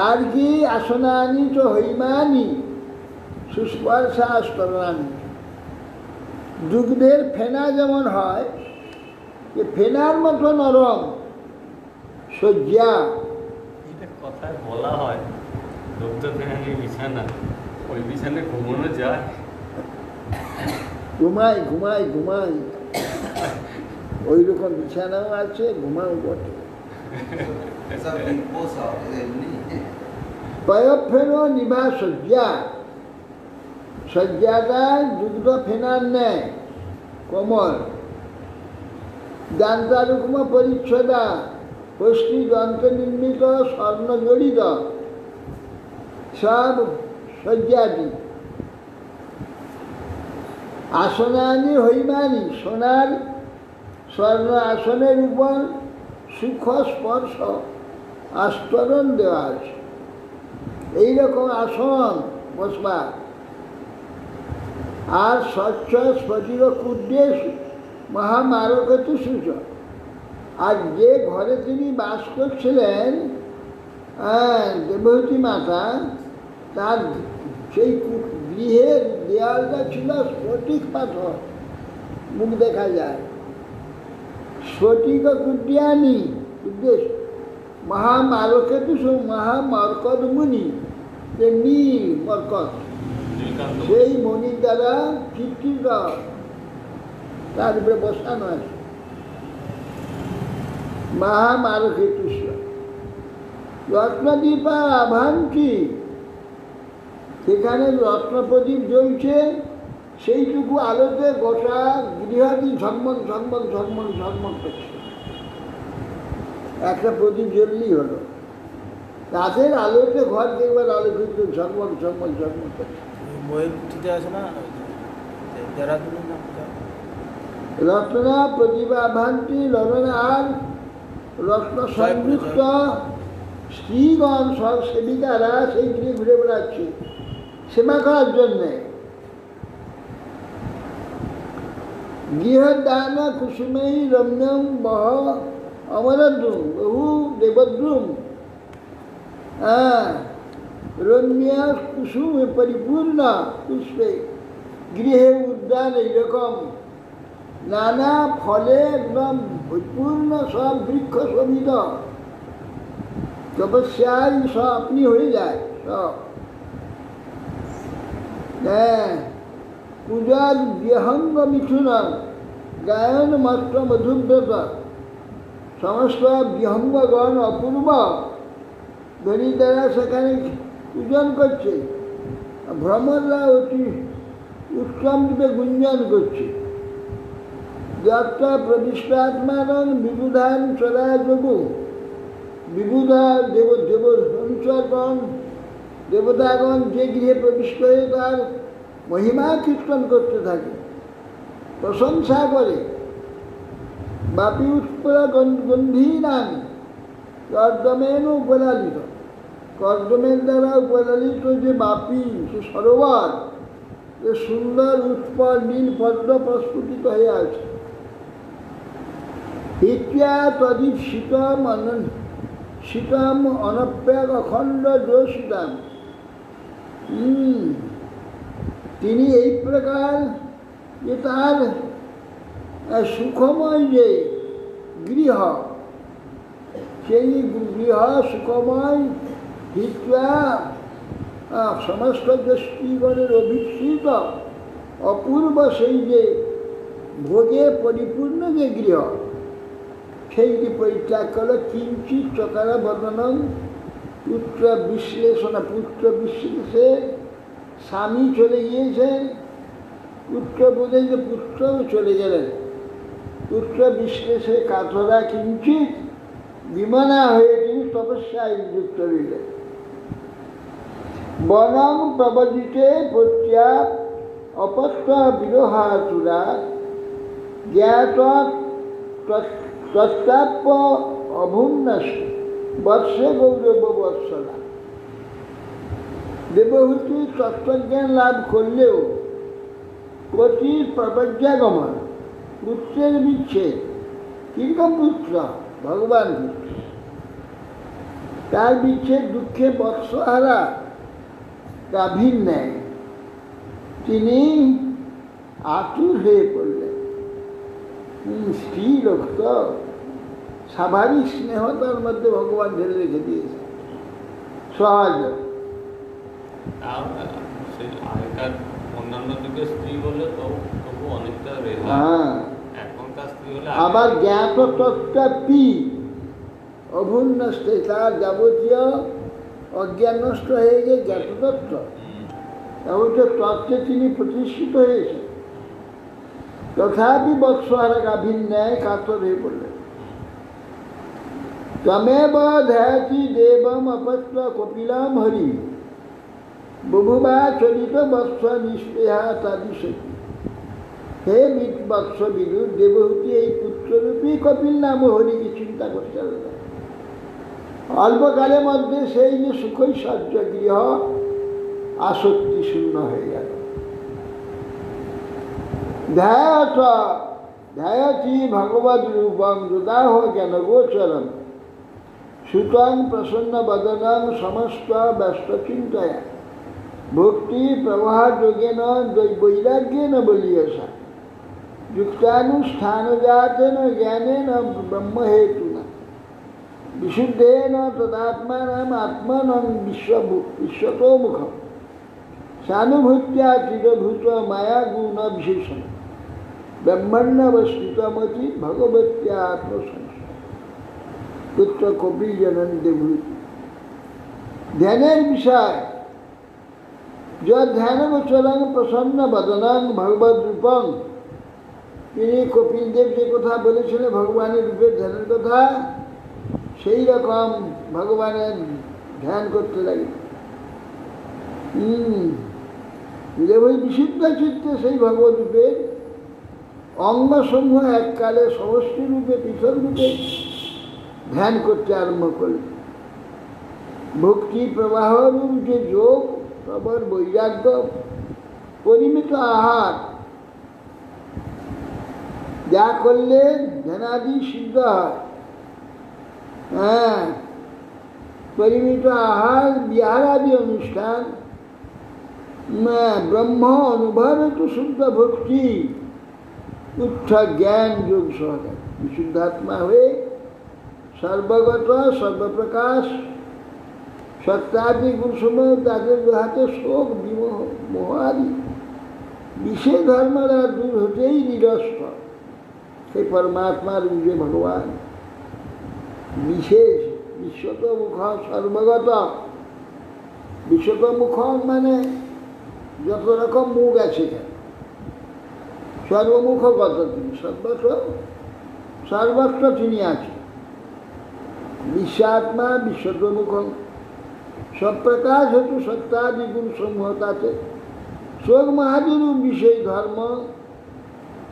আর কি আসনানি চ হৈমানি সুস্পর্শাস্তরানি। দুগ্ধের ফেনা যেমন হয়, যে ফেনার মতো নরম শয্যা, এটা কথায় বলা হয় দুগ্ধ ফেনানি বিছানা, ওই বিছানায় ঘুমানো যায়? ঘুমাই ঘুমাই ঘুমাই, ওই রকম বিছানাও আছে, ঘুমাও বটে। এসব বিপদ সব এমনি পয়ফেন নিভা শয্যা, শয্যাটা দুগ্ধ ফেনার নেয় কোমল, দান্তারুগ্ম পরিচ্ছদা, হস্তি দন্ত নির্মিত স্বর্ণ জড়িত সব শয্যাদি। আসনানি হৈমানি, সোনার স্বর্ণ আসনের উপর সুখ স্পর্শ আস্তরণ দেওয়া আছে। এইরকম আসন বসবার। আর স্বচ্ছ স্ফটিক কুদ্দেশ মহামারকতু সূচক। আর যে ঘরে তিনি বাস করছিলেন দেবহতী মাতা, তার সেই গৃহের দেয়ালটা ছিল স্ফটিক পাথর, মুখ দেখা যায়। স্ফটিক কুদ্যানি উদ্দেশ্য মহামারকেতু মহামর্কত মুনি, যে নীল মর্কত, সেই মণির দ্বারা চিত্রিত, তার উপরে বসানো আছে মহামারকেতু। রত্নদীপা আভান্তি, সেখানে রত্নপ্রদীপ জ্বলছে, সেইটুকু আলোতে গোটা গৃহটি ঝকমক ঝকমক ঝকমক ঝকমক করছে। একটা প্রদীপ জ্বললেই হলো, রাতের আলোতে ঘর দেখবার আলোকিত ঝকমক ঝকমক ঝকমক করছে। ময়ের উঠিতে আছে না দেরাদুনের নাম রত্না প্রতিভা ভান্তি রমনা, আর রত্ন সংযুক্ত স্ত্রীগণ সব সেবিকারা সেই গৃহে ঘুরে বেড়াচ্ছে সেবা করার জন্যে। গৃহদান কুসুমেই রম্যম বহ অমরদ্রুম, বহু দেবদ্রুম, রম্য কুসুমে পরিপূর্ণ পুষ্পে, গৃহে উদ্যান এইরকম নানা ফলে একদম পরিপূর্ণ সব বৃক্ষ শোভিত, তপস্যায় সব আপনি হয়ে যায় সব। পূজার বিহঙ্গ মিথুন গায়ন মাত্র মধুব্রত, সমস্ত বিহঙ্গগণ অপূর্ব ধ্বনি দ্বারা সেখানে পূজন করছে, ভ্রমররা অতি উত্তম রূপে গুঞ্জন করছে। যাত্রা প্রবিষ্টাত্মারণ বিবুধান চলা যোগু, বিবুধা দেব সঞ্চরগণ দেবতাগণ যে গৃহে প্রবিষ্ট হয়ে তার মহিমা কীর্তন করতে থাকে, প্রশংসা করে। বাপি উৎপলা গন্ধীনান কর্দমেন উপলালিত, কর্দমের দ্বারা উপলালিত যে বাপি, সে সরোবর, যে সুন্দর উৎপল নীল পদ্ম প্রস্ফুটিত হয়ে আছে। হিত্যা তদীপ শীতম অনপ্যাক অখণ্ড যোশিতাম। তিনি এই প্রকার যে তার সুখময় যে গৃহ, সেই গৃহ সুখময় হিত্যা সমস্ত যে স্ত্রীগণের অভিষিত অপূর্ব সেই যে ভোগে পরিপূর্ণ যে গৃহ, সেইটি পরিত্যাগ করল। কিঞ্চিত চকারা বর্ণনম পুত্র বিশ্লেষে স্বামী চলে গিয়েছেন, পুত্র বোধে যে পুত্রও চলে গেলেন। পুত্র বিশ্লেষে কাতরা কিঞ্চিত বিমনা হয়ে তিনি তপস্যায় নিযুক্ত রইলেন। বনং প্রবজিতে প্রত্যা অপত্য বিরোহাতুরা জ্ঞাত তত্তাপ্য অভুন্নস বর্ষে গৌরব বর্ষলা। দেবহূতি তত্ত্বজ্ঞান লাভ করলেও পতির প্রপঞ্চাগমন, পুত্রের বিচ্ছেদ, কিরকম পুত্র? ভগবান পুত্র, তার বিচ্ছেদ দুঃখে বৎসহারা গাভীর নেয় তিনি আতুর হয়ে পড়লেন। স্ত্রী লোক তো স্বাভাবিক স্নেহ তার মধ্যে ভগবান ঢেলে রেখে দিয়েছে, সহজ। আগেকার অন্যান্য যুগের স্ত্রী বলে তো তবু অনেকটা রেহাই, এখনকার স্ত্রী হলে আবার জ্ঞাত তত্ত্বাপি অভুর নষ্টে, তার যাবতীয় অজ্ঞান নষ্ট হয়ে গিয়ে জ্ঞাততত্ত্ব যাবতীয় তত্ত্বে তিনি প্রতিষ্ঠিত হয়েছেন। তথাপি বৎসহারা গাভীর ন্যায় কাতর হয়ে পড়লেন। তমেব ধ্যাতি দেবম অপত্র কপিলাম হরি বহুবা চলিত বৎস নিষ্পেহা তাদিশতি। হে বৎস বিদুর, দেবহূতি এই পুত্ররূপী কপিল নাম হরিকে চিন্তা করতে হবে। অল্পকালের মধ্যে সেই যে সুখৈশ্বর্য গৃহ আসক্তি শূন্য হয়ে গেল। ধ্যায়তি ভগবদ রূপং দুদাহ জ্ঞান গোচরম সুতং প্রসন্ন বদনম সমস্ত ব্যস্ত চিন্তয়া ভক্তি প্রবাহ যোগেন বৈরাগ্যেন বলিয়সা যুক্তানুষ্ঠানজাতেন জ্ঞানেন ব্রহ্মহেতুনা বিশুদ্ধেন তদাত্মানাম আত্মনং বিশ্বতোমুখম সানুভূত্या চিরভূত মায়া গুণ বিশেষণ ব্রহ্মণ্যবস্থিতমতি ভগবত্या আত্মসংস্থ পুত্র কপিল জনন দেবহূতি। ধ্যানের বিষয় ধ্যানগোচরং প্রসন্ন বদনং ভগবদ রূপং, তিনি কপিলদেব যে কথা বলেছিলেন ভগবানের রূপের ধ্যানের কথা, সেই রকম ভগবানের ধ্যান করতে লাগে। ওই বিশুদ্ধ চিত্তে সেই ভগবত রূপের অঙ্গসমূহ এককালে সমষ্টি রূপে পৃথক রূপে ধ্যান করতে আরম্ভ করলেন। ভক্তি প্রবাহ রূপ যে যোগ, প্রবর বৈরাগ্য, পরিমিত আহার যা করলে ধ্যানাদি সিদ্ধ হয়। পরিমিত আহার বিহারাদি অনুষ্ঠান, ব্রহ্ম অনুভব একটু শুদ্ধ ভক্তি, উচ্চ জ্ঞান যোগ সহকারে বিশুদ্ধাত্মা হয়ে সর্বগত সর্বপ্রকাশ সত্যাদি গুণসমূহ তাদের হাতে শোক বিমোহ মোহাদি বিশেষ ধর্মরা দূর হতেই নিরস্ত সেই পরমাত্মার যে ভগবান বিশেষ বিশ্বতমুখ সর্বগত। বিশ্বতমুখ মানে যত রকম মুখ আছে কেন, সর্বমুখগত তিনি, সর্বত্র তিনি আছেন। বিশ্বাত্মা বিশ্বতমুখ, সব প্রকাশ হেতু সত্যাদি গুণ সমূহ তাতে শোক মহাদিরূপ বিশেষ ধর্ম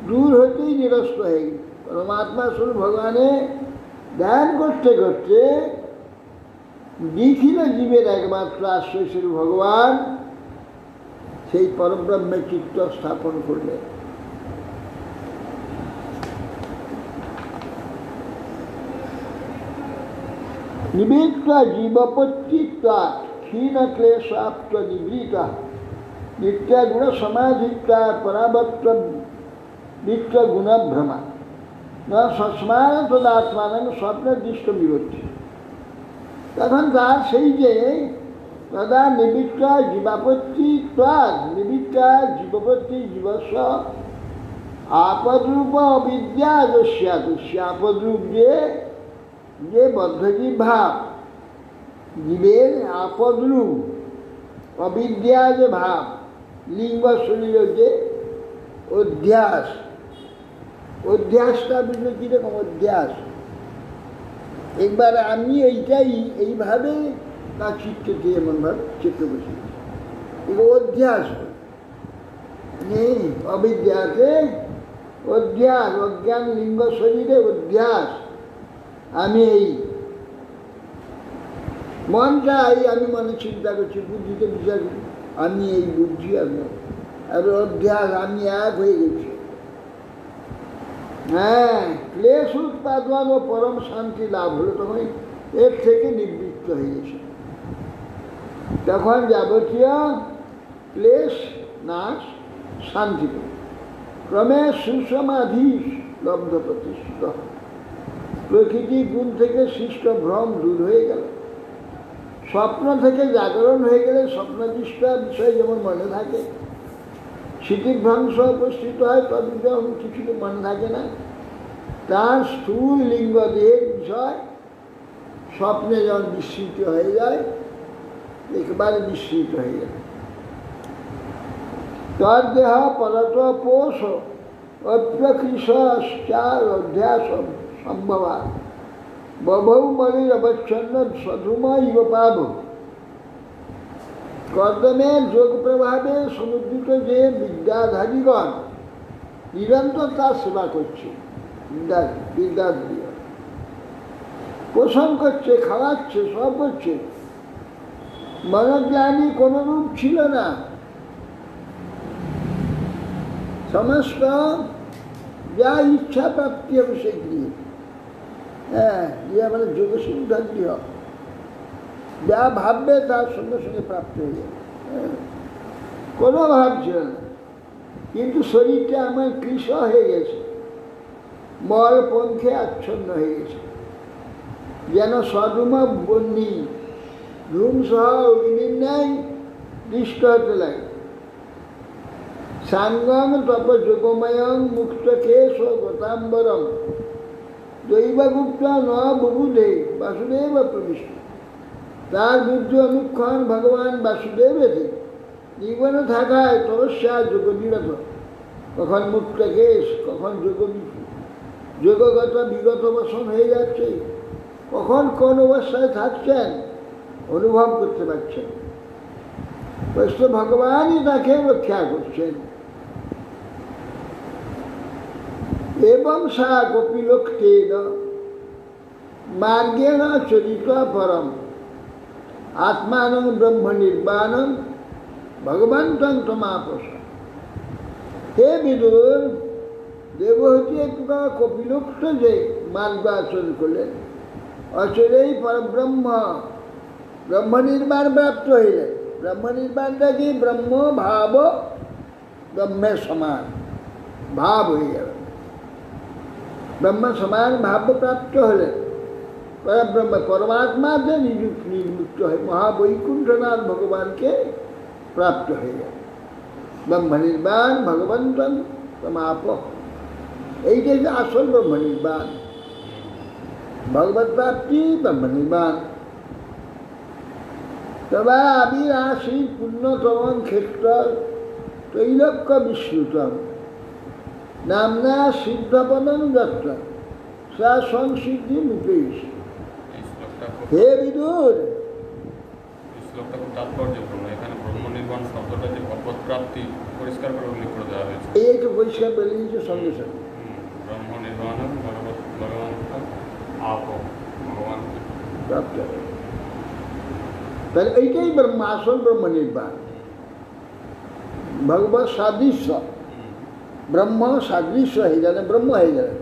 দূর হতেই নিরস্ত হয়ে গেল। পরমাত্মা স্বরূপ ভগবানে ধ্যান করতে করতে দেখিল জীবের একমাত্র আশ্রয় স্বরূপ ভগবান, সেই পরব্রহ্মে চিত্ত স্থাপন করলেন। নিবৃত্ত জীবপত্তিত্বা ক্ষীণ ক্লেশাপ্ত নিবৃতা নিত্যগুণ সমাধিত্বা পরাবর্ত নিত্য গুণভ্রমা ন সস্মান তদাত্মান স্বপ্নদৃষ্ট বিভক্তি। তখন তার সেই যে তদা নিবৃত্ত জীবাপত্তি ত্বাদ নিবৃত্তা জীবপত্তি জীবস্ব আপদরূপ অবিদ্যা যস্যাত, সে আপদরূপ যে বদ্ধজীব ভাব, জীবের আপদরূপ অবিদ্যা যে ভাব, লিঙ্গ শরীর যে অধ্যাস, অধ্যাসটা বুঝলে কীরকম অধ্যাস, একবার আমি এইটাই এইভাবে না চিত্তকে এমনভাবে চিত্ত বসে অধ্যাস নেই। অবিদ্যাকে অধ্যাস, অজ্ঞান লিঙ্গ শরীরে অধ্যাস। আমি এই মন চাই, আমি মনে চিন্তা করছি, বুদ্ধিতে বিচার করি, আমি এই বুদ্ধি আমি আর অধ্যাস, আমি এক হয়ে গেছি। ক্লেশ উৎপাদন ও পরম শান্তি লাভ হলো, তখন এর থেকে নিবৃত্ত হয়ে গেছে। তখন যাবতীয় ক্লেশ নাশ, শান্তি ক্রমে সুসমাধি লব্ধ প্রতিষ্ঠিত, প্রকৃতি গুণ থেকে সৃষ্ট ভ্রম দূর হয়ে গেল। স্বপ্ন থেকে জাগরণ হয়ে গেলে স্বপ্নদৃষ্ট বিষয় যেমন মনে থাকে, স্মৃতিভ্রংশ উপস্থিত হয়, তবে যখন কিছু মনে থাকে না, তার স্থূল লিঙ্গ দেহের বিষয় স্বপ্নে যেমন বিস্মৃত হয়ে যায়, একেবারে বিস্মৃত হয়ে যায়। তদ্দেহ পরত পোষ অপ্রকৃষার অধ্যাস সম্ভবা বভৌ মলির অবচ্ছন্ন সধুমা ইব পাব। কর্দমের যোগ প্রভাবে সমুদ্রিত যে বিদ্যাধারীগণ নিরন্তর তার সেবা করছে, বিদ্যা দিয়ে পোষণ করছে, খাওয়াচ্ছে, সব করছে। মনোজ্ঞানী কোন রূপ ছিল না, সমস্ত যা ইচ্ছা প্রাপ্তি হবে সে গৃহে। হ্যাঁ, ইয়ে মানে যোগসিদ্ধ গৃহ, যা ভাববে তার সঙ্গে সঙ্গে প্রাপ্ত হয়ে যাবে। কোনো ভাব ছিল না, কিন্তু শরীরটা আমার কৃশ হয়ে গেছে, মল পঙ্খে আচ্ছন্ন হয়ে গেছে, যেন সদুমা বন্যী ধূম সহ অগ্নির ন্যায় দৃষ্ট হতে লাগে। সাঙ্গম তপ যোগময়ং মুক্ত কেশ গতাম্বরম দৈবগুপ্ত ন বুবুধে বাসুদেব প্রবিষ্ট। তার বুদ্ধি অনুক্ষণ ভগবান বাসুদেব এতে জীবন থাকায় তপস্যা যোগ নিরত, কখন মুক্ত কেশ, কখন যোগগত বিগত বসন হয়ে যাচ্ছে, কখন কোন অবস্থায় থাকছেন অনুভব করতে পারছেন। বৈষ্ণ ভগবানই তাকে রক্ষা করছেন। এবং সা কপিলোক্তেন মার্গেণ চরিত পরম আত্মানং ব্রহ্ম নির্বাণং ভগবন্তং তমাপস। হে বিদুর, দেবহূতি একটু কপিলোক্ত যে মার্গ আচরণ করলেন, অচরেই পরব্রহ্ম ব্রহ্ম নির্বাণ প্রাপ্ত হইলেন। ব্রহ্ম নির্বাণটা কি? ব্রহ্ম ভাব, ব্রহ্মের সমান ভাব হয়ে গেল, ব্রহ্ম সমান ভাব প্রাপ্ত হলেন। পরব্রহ্ম পরমাত্মা যে নির্মুক্ত হয়, মহাবৈকুণ্ঠনাথ ভগবানকে প্রাপ্ত হয়ে গেল। ব্রহ্ম নির্বাণ ভগবন্তন তমাপ, এইটাই যে আসল ব্রহ্ম নির্বাণ, ভগবত প্রাপ্তি ব্রহ্ম নির্বাণ। তবে আবিরাশি পুণ্যতম ক্ষেত্র তৈলক্য বিশ্রুতম নামনা সিদ্ধপদম যত্র সা সংসিদ্ধি মুপেশ। হে বিদুর, এই শ্লোকটা খুব তাৎপর্যপূর্ণ। এখানে ব্রহ্ম নির্বাণ শব্দটা যে ভগবত প্রাপ্তি পরিষ্কার করে উল্লেখ করে দেওয়া হয়েছে। এই তো পরিষ্কার বলে দিয়েছে সঙ্গে সঙ্গে। ব্রহ্ম নির্বাণ ভগবান আপ, ভগবান প্রাপ্ত হবে। তাহলে এইটাই ব্রহ্ম, আসল ব্রহ্ম নির্বাণ। ভগবত সাদৃশ্য, ব্রহ্ম সাদৃশ্য হয়ে গেলেন, ব্রহ্ম হয়ে গেলেন,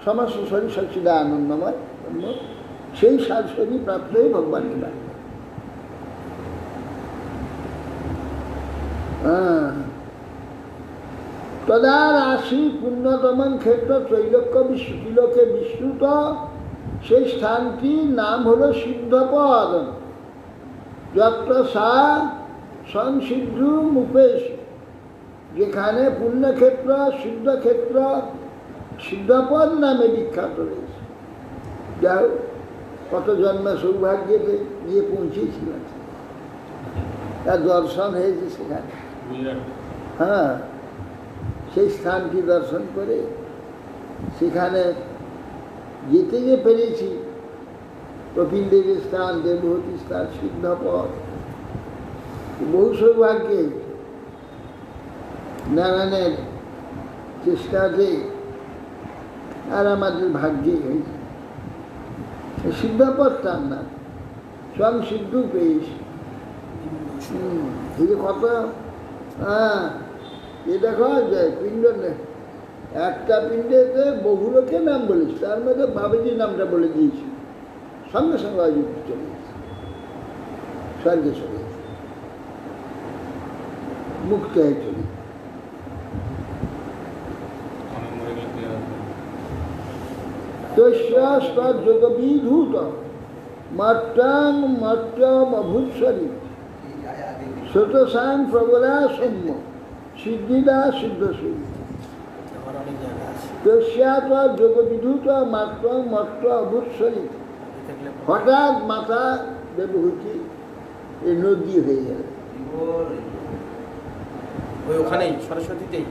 সমস্ত শরীর সচ্চিদা আনন্দময় ব্রহ্ম, সেই শরীর প্রাপ্ত হয়ে ভগবান নির্বাণ। তদা রাশি পুণ্যতম ক্ষেত্র ত্রৈলোক্য ত্রিলোকে বিশ্রুত, সেই স্থানটির নাম হলো সিদ্ধপদ, যত্র সা সংসিদ্ধু মুপেশ, যেখানে পুণ্যক্ষেত্র, সিদ্ধক্ষেত্র, সিদ্ধপদ নামে বিখ্যাত রয়েছে। যাও, কত জন্ম সৌভাগ্যে গিয়ে পৌঁছেছিলেন, তার দর্শন হয়েছে সেখানে। হ্যাঁ, সেই স্থানটি দর্শন করে সেখানে যেতে যে পেরেছি, কপিল দেবের স্থান, দেবহূতি স্থান, সিদ্ধপদ, বহু সৌভাগ্যে নারায়ণের চেষ্টাতে আর আমাদের ভাগ্যে হয়েছে। সিদ্ধপদ তার নাম, স্বয়ং সিদ্ধু পেয়েছি। এই যে কত, হ্যাঁ, এ দেখা যায় পিণ্ড, একটা পিণ্ডেতে বহু লোকের নাম বলেছি, তার মধ্যে বাবাজির নামটা বলে দিয়েছি, সঙ্গে সঙ্গে অযুক্ত চলে গেছে, স্বর্গে চলে গেছে, মুক্ত হয়ে চলে। যোগবিধূত মট্টাং মট্টম অভূৎসরী শতসাং প্রবলা সৌম্য সিদ্ধিদা সিদ্ধশরী। তস্যাত যোগবিধূত মাত্র মট্ট অভূৎসরী দেখলে হঠাৎ মাথা ব্যবহূতি এই নদী হয়ে গেল। ওই ওখানেই সরস্বতীতেই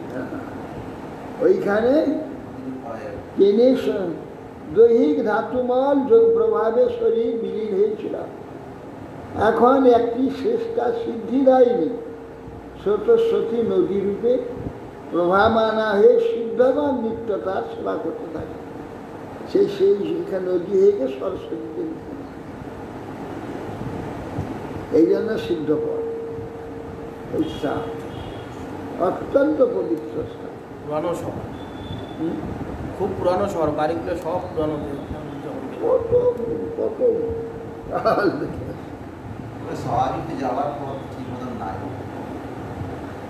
ওইখানে তিনি দৈহিক ধাতুমল যোগ প্রভাবে শরীর বিলীন হয়েছিল। এখন একটি শেষটা সিদ্ধি দেয়নি, স্রোতস্বতী নদী রূপে প্রভামানা হয়ে সিদ্ধগণ নিত্য তার সেবা করতে থাকে। সেই সেখানে নদী হয়ে গিয়ে সরস্বতীতে মিশে। এই জন্য সিদ্ধ পথ ওই স্থান অত্যন্ত পবিত্র স্থান। পুরানো শহর, খুব পুরানো শহর, বাড়িগুলো সব পুরানো। কত কত কাল দেখে। স্বাভাবিক যাওয়ার পথ ঠিক মতন নাই।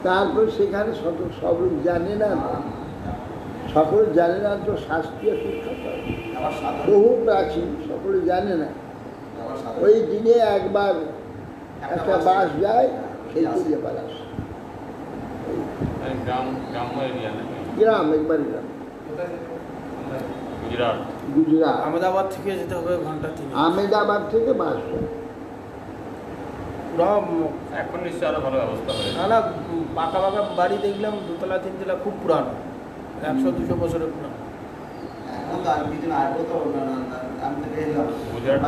তারপর সেখানে সব জানে না, সকলে জানে না, তো শাস্ত্রীয় শিক্ষা পায়। যাওয়ার সাধন বহু প্রাচীন, সকলে জানে না। যাওয়ার সাধন ওই দিনে একবার একটা বাস যায়, সেই দিকে বাস গ্রাম্য এরিয়া নাকি? গ্রাম, একবার গ্রাম, গুজরাট। গুজরাট। আহমেদাবাদ থেকে যেতে হবে ঘন্টা 3। আহমেদাবাদ থেকে বাস যায়। পুরো এখন নিশ্চয়ই আরো ভালো ব্যবস্থা হয়েছে। না না, পাকা পাকা বাড়ি দেখলাম, 2 তলা 3 তলা, খুব পুরানো, 100-200 বছরের পুরানো। এখন তো আর কিছু না, আগেও তো আমি তো গেলাম গুজরাট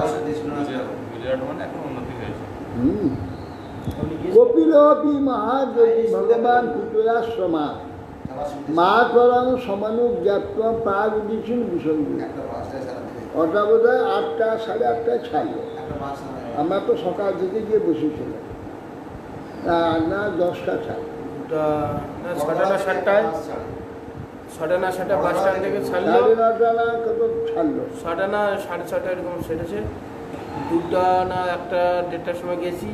গুজরাট মানে এখন উন্নতি হয়েছে। আপনি গিয়েছেন? কপিলপি মহাযোগী ভগবান পিতুরাশ্রমা মা তরং সমানুক জ্ঞাপ্ত প্রাগ উদিছুন বিসঙ্গী। একটা বাসটায় সারা দিকে ওটা বোধ হয় 8টা 8:30টায় ছাড়লো। একটা বাস আমরা তো সকাল থেকে গিয়ে বসেছিলাম, না 10টা ছাড়লো। দুটা না, 6টা না 7টায়, 6টা না 7টা বাস স্ট্যান্ড থেকে ছাড়লো। 9:30 না কত ছাড়লো। 6টা না 6:30 এরকম সেটেছে। 2টা না 1টা 1:30টার সময় গেছি,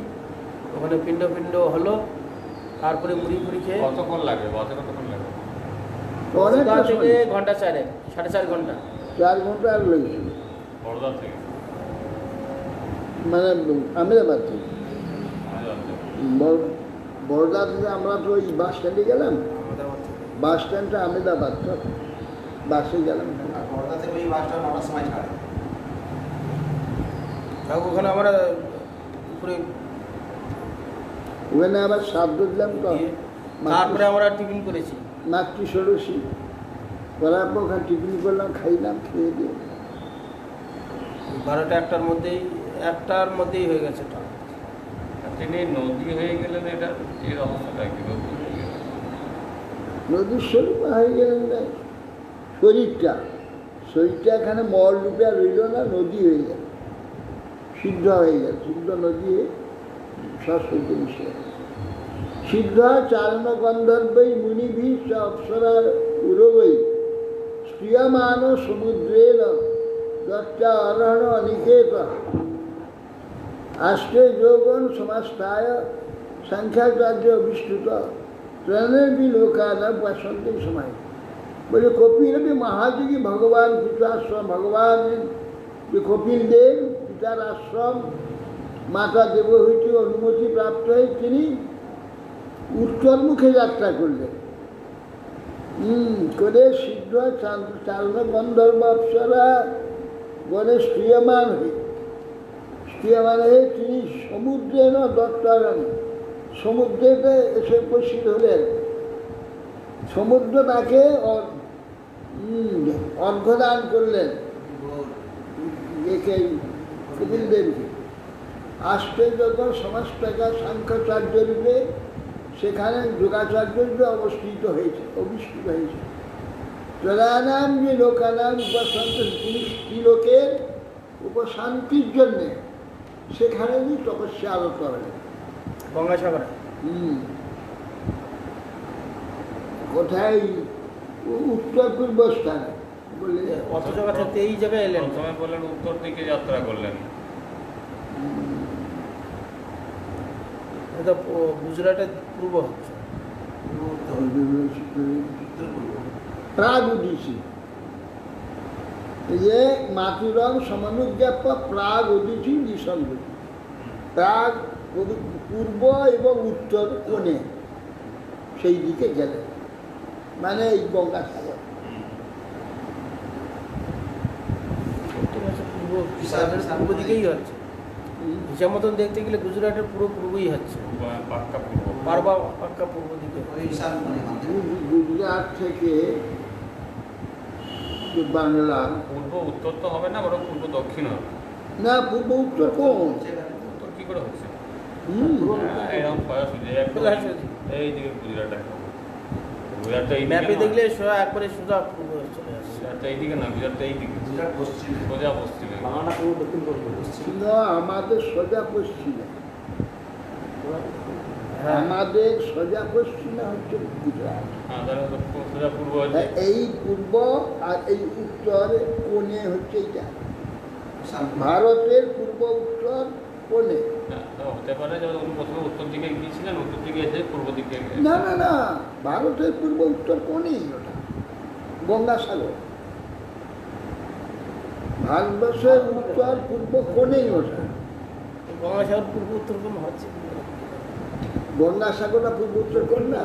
ওখানে পিণ্ড হলো। তারপরে মুড়ি খেয়ে কতক্ষণ লাগে? বাসে কতক্ষণ লাগে? অনেকটা বরদা থেকে সময়, ঘন্টা 4, 4.5 ঘন্টা। 4 ঘন্টা আর লেগেছিল, বড়দা থেকে মানে আহমেদাবাদ থেকে। আহমেদাবাদ থেকে। বরদা থেকে আমরা তো ওই বাস স্ট্যান্ডে গেলাম, আহমেদাবাদ থেকে বাস স্ট্যান্ডটা আহমেদাবাদ, তো বাসে গেলাম। আর বড়দা থেকে ওই বাসটা 9টার সময় ছাড়ে। তাও ওখানে আমরা উপরে ওখানে আবার শ্রাদ্ধ দিলাম তো, গিয়ে তারপরে আমরা টিফিন করেছি। মাতৃ ষোড়শী করার পর ওখানে টিফিন করলাম, খাইলাম, খেয়ে দিয়ে 12টা 1টার মধ্যেই হয়ে গেছে। তিনি নদী হয়ে গেলেন, এটা এর অবস্থাটা কি? নদী হয়ে গেলেন। নদীর স্বরূপ হয়ে গেলেন না, শরীরটা এখানে মল রূপে আর রইল না, নদী হয়ে গেল, সিদ্ধ হয়ে গেল, সিদ্ধ নদী হয়ে সরস্বতী মিশে গেল। সিদ্ধ চারণ গন্ধর্বৈ মুনিভি অপ্সরার উরবৈ স্ত্রিয়মান সমুদ্রের দত্তা অরহণ অনিকেত আষ্টে যৌবন সমাস্থায় সংখ্যাচার্য অভিষ্ঠুত ত্রণের বিলোকানা বসন্তের সময়। বলে কপিলবি মহাযোগী ভগবান পিতাশ্রম, ভগবান কপিল দেব পিতার আশ্রম, মাতা দেবহূতি অনুমতি প্রাপ্ত হয়ে তিনি উত্তরমুখে যাত্রা করলেন। করে সিদ্ধ চারণ গন্ধর্ব অপ্সরা বনে স্ত্রিয়মান হয়ে তিনি সমুদ্রে দত্তারণ, সমুদ্রেতে এসে উপস্থিত হলেন। সমুদ্র তাকে অর্ঘ্যদান করলেন একে কপিল দেবকে। আসতে যখন সমাজটাকা সাংখ্যাচার্য রূপে সেখানে যোগাচার্য রূপে অবস্থিত হয়েছে, অভিষ্ঠিত হয়েছে। প্রধানাম যে লোকানাম উপশান্তি, তিনি স্ত্রীলোকের উপশান্তির জন্যে সেখানে তপস্যা আরত হলেন গঙ্গাসাগরে। কোথায়? উত্তর পূর্ব স্থানে। বলে অত জায়গা থাকতে এই জায়গায় এলেন। প্রথমে বললেন উত্তর দিকে যাত্রা করলেন। এটা গুজরাটের পূর্ব হচ্ছে। প্রাগ উদিসি, যে মাতুরং সমানুজ্ঞাপ্য প্রাগ উদিসি দিশঙ্গ, প্রাগ পূর্ব এবং উত্তর কোণে সেই দিকে গেলেন, মানে এই গঙ্গাসাগর। পূর্ব পূর্ব দিকেই হচ্ছে। হিসাব মতন দেখতে গেলে গুজরাটের পুরো পূর্বই হচ্ছে, পাক্কা পূর্ব। পারবা পাক্কা পূর্ব দিকে। ওই ঈশান কোণে আমাদের। গুজরাট থেকে যে বাংলা, পূর্ব উত্তর তো হবে না, বরং পূর্ব দক্ষিণ হবে। না পূর্ব উত্তর কোন? উত্তর কি করে হচ্ছে? হুম, হ্যাঁ, এরকম সোজাসুজি একদম সোজাসুজি। এই দিকে গুজরাট একদম। গুজরাটটা এই ম্যাপে দেখলে সোজা একবারে সোজা পূর্ব চলে আসছে। গুজরাটটা এই দিকে না, গুজরাটটা এই দিকে, গুজরাট পশ্চিমে। সোজা পশ্চিমে। বাংলাটা পুরো দক্ষিণ পূর্ব পশ্চিম। না, আমাদের সোজা পশ্চিমে, হ্যাঁ, আমাদের সোজা পশ্চিমে হচ্ছে গুজরাট। হ্যাঁ, তাহলে তো সোজা পূর্ব হচ্ছে। এই পূর্ব আর এই উত্তর কোণে হচ্ছে এটা, ঈশান কোণে। ভারতের পূর্ব উত্তর কোণে। হ্যাঁ, তো হতে পারে যে উনি প্রথমে উত্তর দিকে গিয়েছিলেন, উত্তর দিকে এসে পূর্ব দিকে না না না, ভারতের পূর্ব উত্তর কোণেই ওটা গঙ্গাসাগর। ভারতবর্ষের উত্তর পূর্ব কোণেই ওটা। গঙ্গাসাগর পূর্ব উত্তর কোন হচ্ছে? গঙ্গাসাগরটা পূর্ব উত্তর কোণ না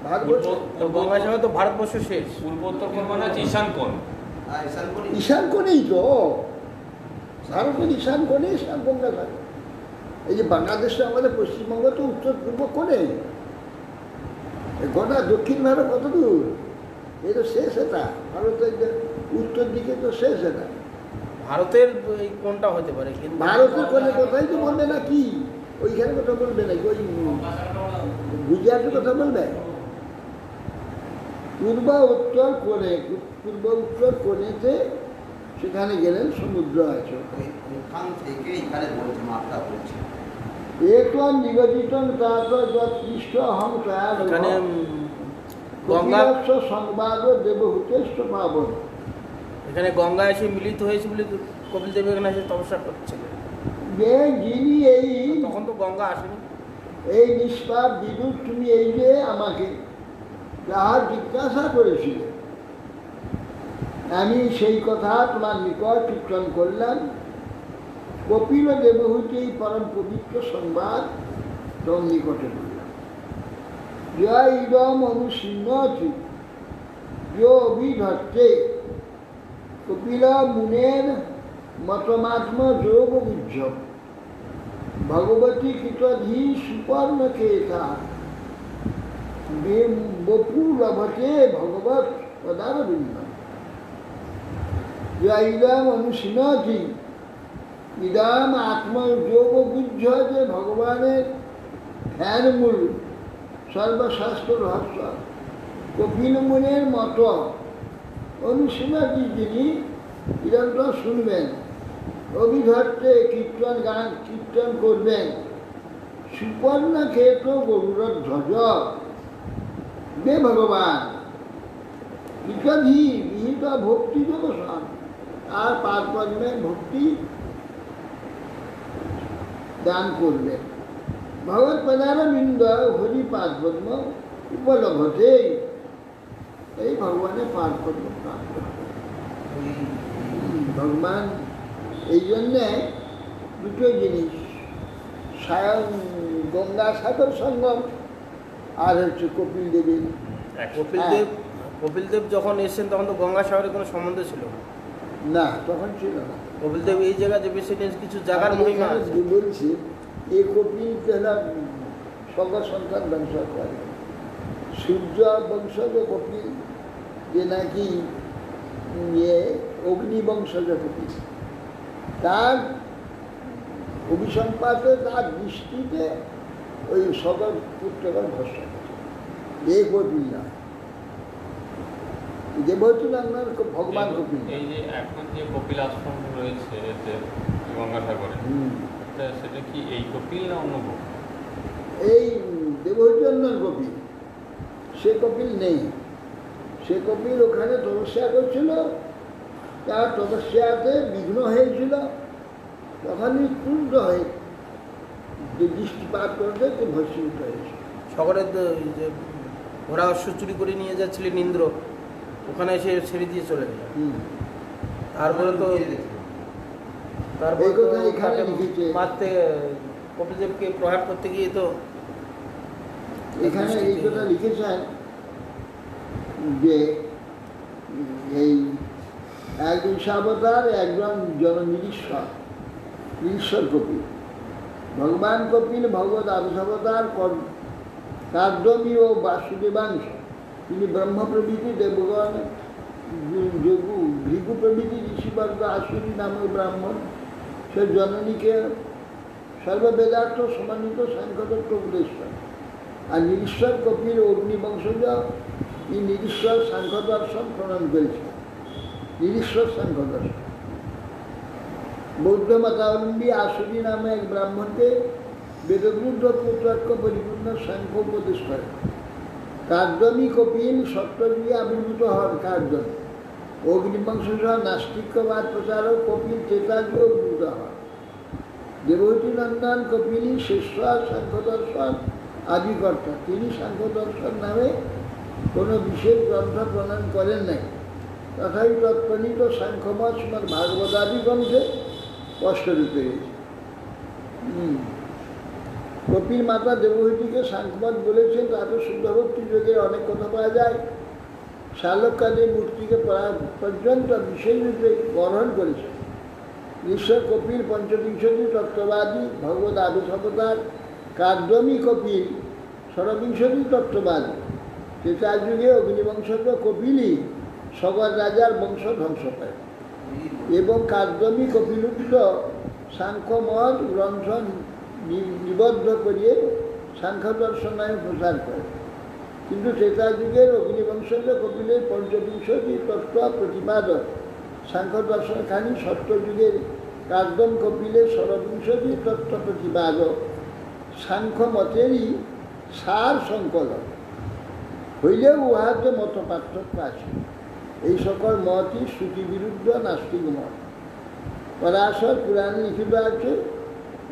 ভারতবর্ষ। তো গঙ্গাসাগর তো ভারতবর্ষ শেষ। পূর্ব উত্তর কোণ মানে হচ্ছে ঈশান কোণ। ঈশান কোণে। ঈশান কোণেই তো, ভারতের ঈশান কোণে গঙ্গাসাগর। এই যে বাংলাদেশে আমাদের পশ্চিমবঙ্গ তো উত্তর পূর্ব কোণে, গোটা দক্ষিণ ভারত কত দূর? এই তো শেষ এটা, ভারতের যে উত্তর দিকে তো শেষ এটা। ভারতের এই কোনটা হতে পারে, কিন্তু ভারতের কোণে কোথায় তো বলবে না কি, ওইখানে কথা বলবে নাকি, ওই গুজরাটের কথা বলবে? পূর্ব উত্তর কোণে, পূর্ব উত্তর কোণেতে সেখানে গেলেন সমুদ্র আছে। ওইখান থেকে এখানে বলছে, মাপটা বলছে। একম নিবেদিতং তাত যৎপৃষ্ট অহং এখানে তয়া গঙ্গা, সংবাদ দেবহূতেষ্ট পাবন। এখানে গঙ্গা এসে মিলিত হয়েছে বলে তো কপিল দেব এখানে এসে তপস্যা করছে। যে যিনি এই তখন তো গঙ্গা আসেনি। এই নিষ্পাপ বিদুর, তুমি এই যে আমাকে যাহার জিজ্ঞাসা করেছিলে, আমি সেই কথা তোমার নিকট কীর্তন করলাম। কপিল দেবহূতি এই পরম পবিত্র সংবাদ তোমার নিকটে বললাম। জয় ইদম অনুসিন্নতি যো অভিধত্তে কপিল মুনের মতমাত্ম যোগ বুঝ ভগবতী কৃতধি সুপর্ণ কেতা বপু লভতে ভগবত পদারবিন্দ। ইদম অনুসিনতি, ইদম আত্মযোগ বুঝ, যে ভগবানের ধ্যান মূল সর্বশাস্ত্র রহস্য কপিল মুনের মত অনুসিনতি, যিনি নিরন্তর শুনবেন, অভিধত্তে কীর্তন গান কীর্তন করবেন, সুপর্ণ ক্ষেত্র গরুড় ধ্বজ বে ভগবান বিকধি বিহিত ভক্তি যোগসান, আর পারপদ্মে ভক্তি দান করবেন। ভগবত পদারবিন্দ হরিপাদ পদ্ম উপলভতে, এই ভগবানের পাদ পদ্ম প্রাপ্ত হবে। ভগবান এই জন্যে দুটো জিনিস, সায়ন গঙ্গাসাগর সঙ্গম আর হচ্ছে কপিল দেবের। কপিল দেব যখন এসেছেন তখন তো গঙ্গাসাগরের কোনো সম্বন্ধ ছিল না। না, তখন ছিল না। কপিল দেব এই জায়গা যে বেশি কিছু জায়গার মহিমা আছে। বলছি এই কপিল তেলা সবার সন্তান বংশ করে, সূর্য বংশজ কপিল, যে নাকি অগ্নিবংশজ কপিল, তার অভিসম্পাতে তার দৃষ্টিতে ওই সকল পুত্রগণ ভস্ম হয়েছে। এই কপিল না, দেবতী আপনার ভগবান কপিল। এই যে এখন যে কপিল আশ্রম রয়েছে এতে গঙ্গাসাগরে, সেটা কি এই কপিল না অন্য কপিল? এই দেবচন্দন কপিল, সে কপিল নেই। সে কপিল ওখানে তপস্যা করছিল, তার তপস্যাতে বিঘ্ন হয়েছিল, তখনই ক্রুদ্ধ হয়ে যে দৃষ্টিপাত করতে সে ভস্মীভূত হয়েছে। সকলের যে ঘোড়া অশ্ব চুরি করে নিয়ে যাচ্ছিলেন ইন্দ্র, ওখানে এসে ছেড়ে দিয়ে চলে গেল। তারপরে তো মারতে কপিল দেবকে প্রহার করতে গিয়ে তো এখানে এই কথা লিখেছেন যে এই এক ঈশাবতার, একজন নিরীশ্বর, নিরীশ্বর কপিল। ভগবান কপিল ভগবত আবির্ভাবতার কার্দমী ও বাসুদেবাংশ। তিনি ব্রহ্ম প্রভৃতি দেবগণ, যোগু, ভৃগু প্রভৃতি ঋষিবর্গ, আসুরী নামক ব্রাহ্মণ, সে জননীকে সর্ববেদার্থ সমানিত সাংখ্যতত্ত্ব উপদেশ করে। আর নিরীশ্বর কপিল অগ্নিবংশজ, এই নিরীশ্বর সাংখ্য দর্শন প্রণয়ন করেছে। নিরীশ্বর সাংখ্য দর্শন। বৌদ্ধ মতাবলম্বী আসুরী নামে এক ব্রাহ্মণকে বেদবিরুদ্ধ পুত্রাক্ষ পরিপূর্ণ সাংখ্য উপদেশ করে। কার্দমী কপিল সত্যযুগে আবির্ভূত হন। কার্দমী অগ্নিবংশ সহ নাস্তিক্যবাদ প্রচারক কপিল ত্রেতাযুগে আবির্ভূত হন। দেবহূতি নন্দন কপিলই শ্রেষ্ঠ সাংখ্য দর্শন আদিকর্তা। তিনি সাংখ্য দর্শন নামে কোনো বিশেষ গ্রন্থ প্রণয়ন করেন নাই, তথাপি তৎপ্রণীত সাংখ্যমত শ্রীমদ্ ভাগবতাদি গ্রন্থে স্পষ্টরূপে গেছে। কপিল মাতা দেবহূতিকে সাংখ্যমত বলেছেন, তাতে শুদ্ধভক্তি যোগের অনেক কথা পাওয়া যায়। শালকাদের মূর্তিকে পর্যন্ত বিশেষরূপে গ্রহণ করেছে। ঈশ্বর কপিল পঞ্চবিংশতি তত্ত্ববাদী, ভগবত আবির্ভাবতার কার্দমী কপিল ষড়বিংশতি তত্ত্ববাদী। ত্রেতা যুগে অগ্নিবংশজ কপিলই সকল রাজার বংশ ধ্বংস করে এবং কার্দমী কপিলুক্ত সাংখ্যমত গ্রন্থ নিবদ্ধ করিয়ে সাংখ্য দর্শন নামে প্রচার করে। কিন্তু ত্রেতা যুগের অগ্নিবংশজ কপিলের পঞ্চবিংশতি তত্ত্ব প্রতিপাদক সাংখ্য দর্শনখানি সত্যযুগের কার্দম কপিলের ষড়বিংশতি তত্ত্ব প্রতিপাদক সাংখ্য মতেরই সার সংকলন হইলেও উহাতে মত পার্থক্য আছে। এই সকল মতই শ্রুতিবিরুদ্ধ নাস্তিক মত। পরাশর পুরাণে লিখিত আছে,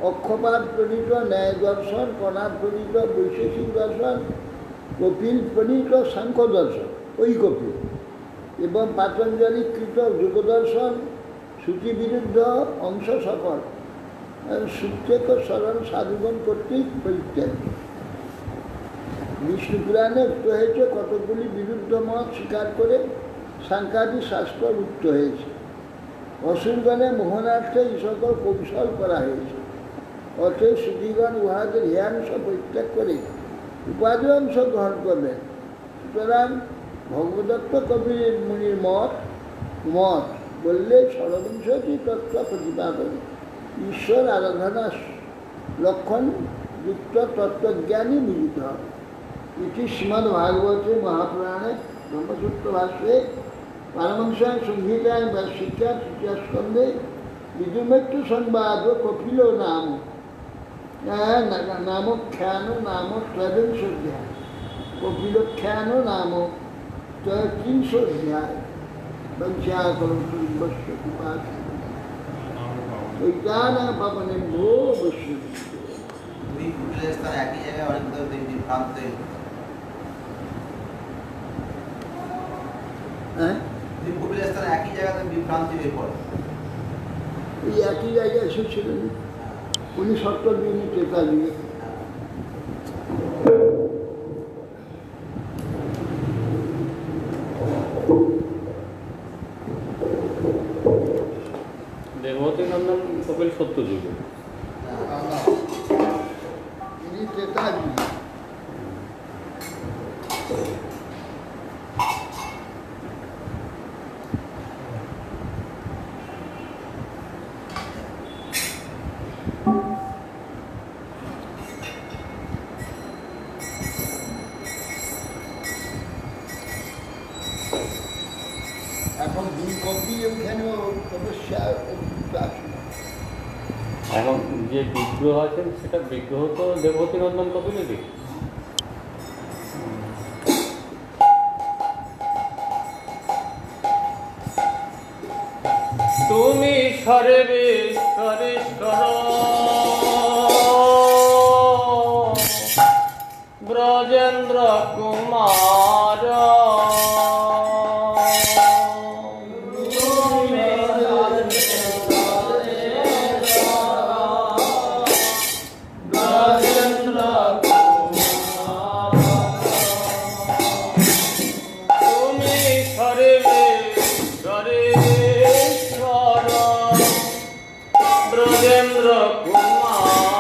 অক্ষপাত প্রণীত ন্যায় দর্শন, কণাদ প্রণীত বৈশেষিক দর্শন, কপিল প্রণীত সাংখ্য দর্শন, ওই কপিল, এবং পাতঞ্জলিকৃত যোগদর্শন শ্রুতিবিরুদ্ধ অংশ সকল সুপ্তেক স্মরণ সাধুগণ কর্তৃক পরিত্যাগ। বিষ্ণু পুরাণে উক্ত হয়েছে, কতগুলি বিরুদ্ধ মত স্বীকার করে সাংখ্যাদি শাস্ত্র উক্ত হয়েছে। অসুরগণে মোহনার্থে এই সকল কৌশল করা হয়েছে। অতএব শ্রুতিগণ উহাদের ধ্যাংশ পরিত্যাগ করে উপাধি অংশ গ্রহণ করবেন। সুতরাং ভগবদত্ত কবির মুনির মত বললে ষড়বিংশতি তত্ত্ব প্রতিপাদন ঈশ্বর আরাধনা লক্ষণ যুক্ত তত্ত্বজ্ঞানী মিলিত হবে। এটি শ্রীমদ্ ভাগবতে মহাপুরাণে ব্রহ্মসূত্র ভাষ্যে পারমহংসায় সংহিতায় বা শিক্ষা তৃতীয় স্কন্ধে বিদুমেত্য সংবাদ কপিল নামখ্যান নাম ত্রয়োবিংশোধ্যায়, কপিলখ্যান নাম 300 অধ্যায়। পাবনে ভো বৈশ্য দুই কপিলের স্থান একই জায়গায় অনেক বিভ্রান্ত। দুই কপিলের স্থান একই জায়গাতে বিভ্রান্তি হয়ে পড়ে। এই একই জায়গায় এসেছিলেন উনি সত্তর দিনই ত্রেতা যুগে। দেবহূতি নন্দন কপিল সত্য যুগে, ইনি ত্রেতা যুগে। এখন দুই কপি ওখানেও সমস্যা আছে। এখন যে বিগ্রহ আছেন সেটা বিগ্রহ তো দেবহূতি নন্দন কপিলেরই। তুমি সর্বেশ্বরেশ্বর ব্রজেন্দ্র কুমার, তুমি সর্বেশ্বরে ব্রজেন্দ্র কুমার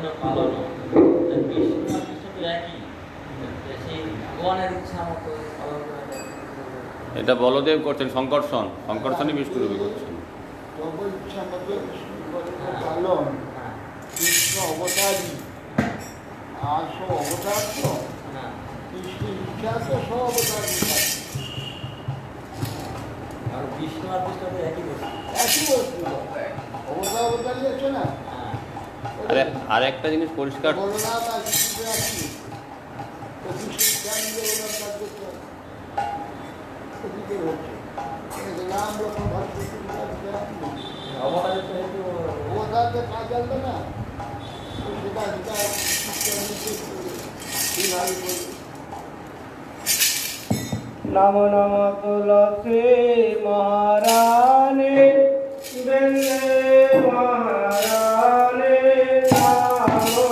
আমরা পালন বিষ্ণু আর কৃষ্ণ তো একই, সেই ভগবানের ইচ্ছা মতো পালন করা যায়। এটা বলদেব করছেন, শঙ্কর্ষণই বিষ্ণুরূপী করছেন। তব ইচ্ছা মতো কৃষ্ণ পালন, হ্যাঁ কৃষ্ণ অবতারই, আর সব অবতার তো হ্যাঁ, কৃষ্ণের ইচ্ছা তো সব অবতার আর বিষ্ণু আর কৃষ্ণ তো একই বস্তু। একই বস্তু অবতারই আছে না। হ্যাঁ আর একটা জিনিস পরিষ্কার, বলরাম আর কৃষ্ণ একই, তো কৃষ্ণের জ্ঞান দিয়ে ওনার কাজ করতে হবে। তো কি করে হচ্ছে রাম যখন ভাষ্য অবতারের তো একটু অবতারকে কাজ জানবে না, তো সেটা কিভাবে করবে। नम नम तुलसी महारानी बिंदे महारानी नमो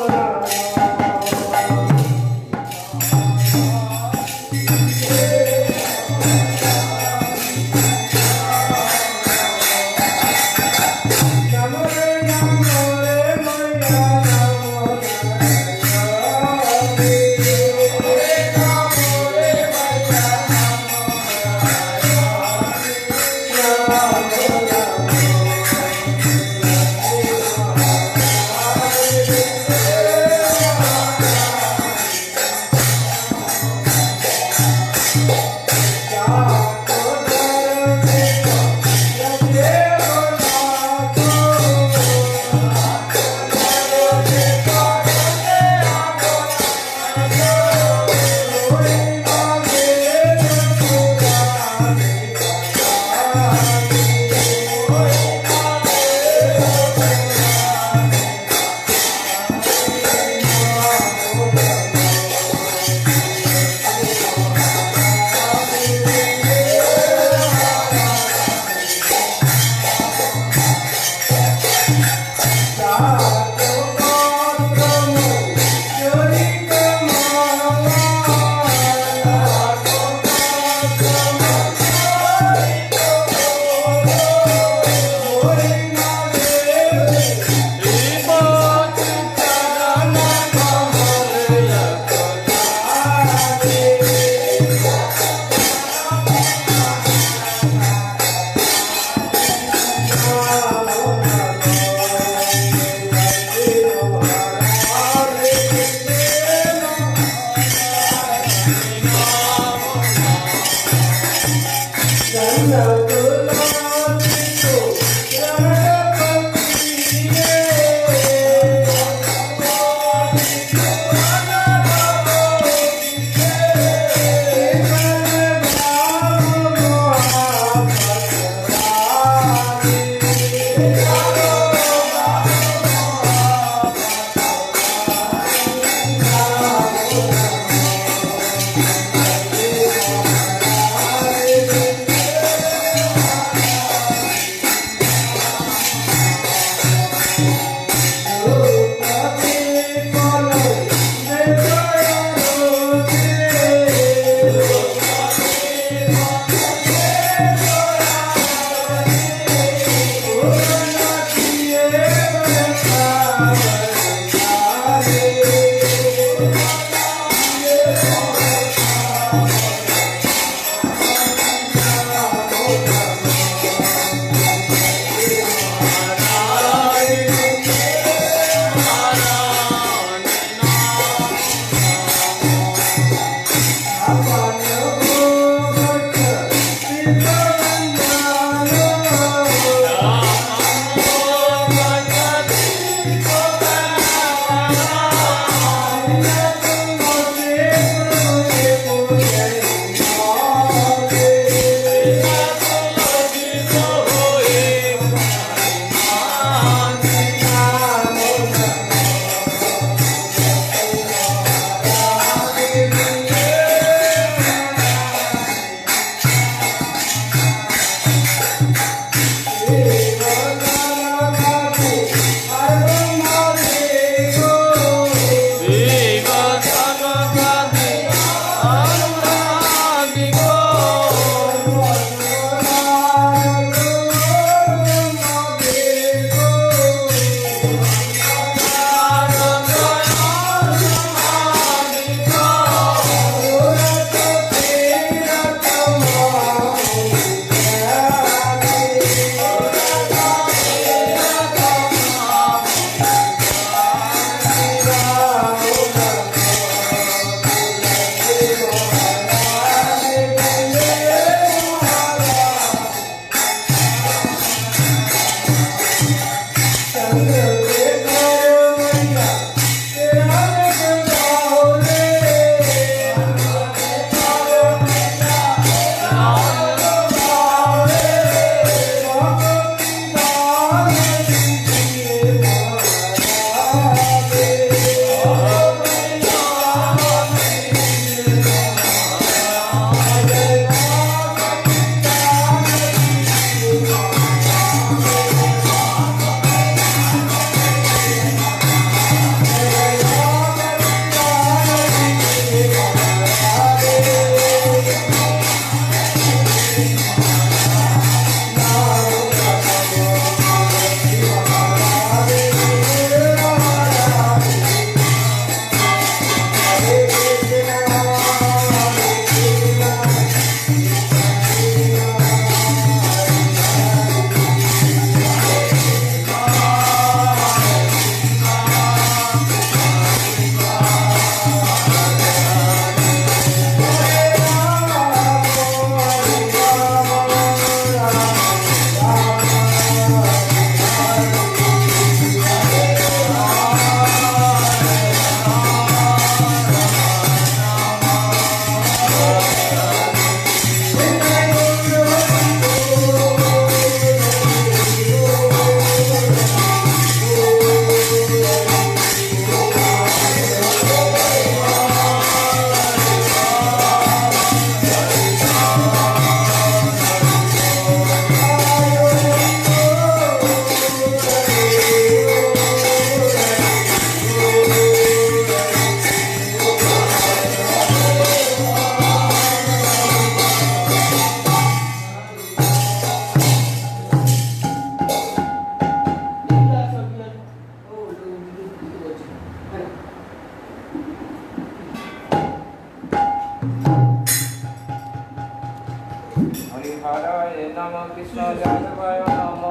হরিহরায় নম কৃষ্ণ যাদবায় নম